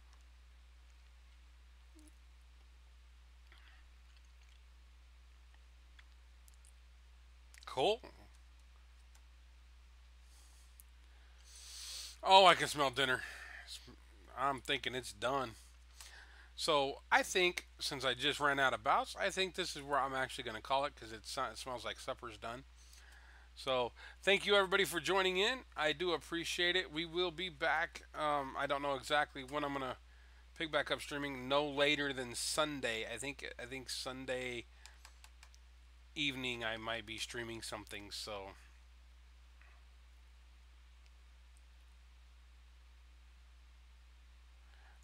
Cool. Oh, I can smell dinner. I'm thinking it's done. So I think since I just ran out of bouts, I think this is where I'm actually going to call it because it smells like supper's done. So thank you everybody for joining in. I do appreciate it. We will be back. I don't know exactly when I'm gonna pick back up streaming. No later than Sunday. I think Sunday evening I might be streaming something. So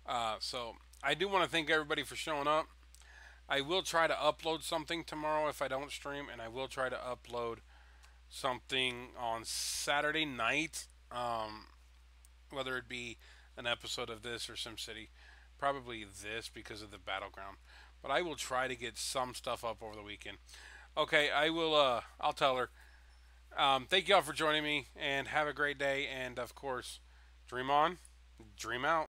I do want to thank everybody for showing up. I will try to upload something tomorrow if I don't stream, and I will try to upload something on Saturday night. Whether it be an episode of this or SimCity, probably this because of the battleground. But I will try to get some stuff up over the weekend. Okay, I will. I'll tell her. Thank y'all for joining me, and have a great day. And of course, dream on, dream out.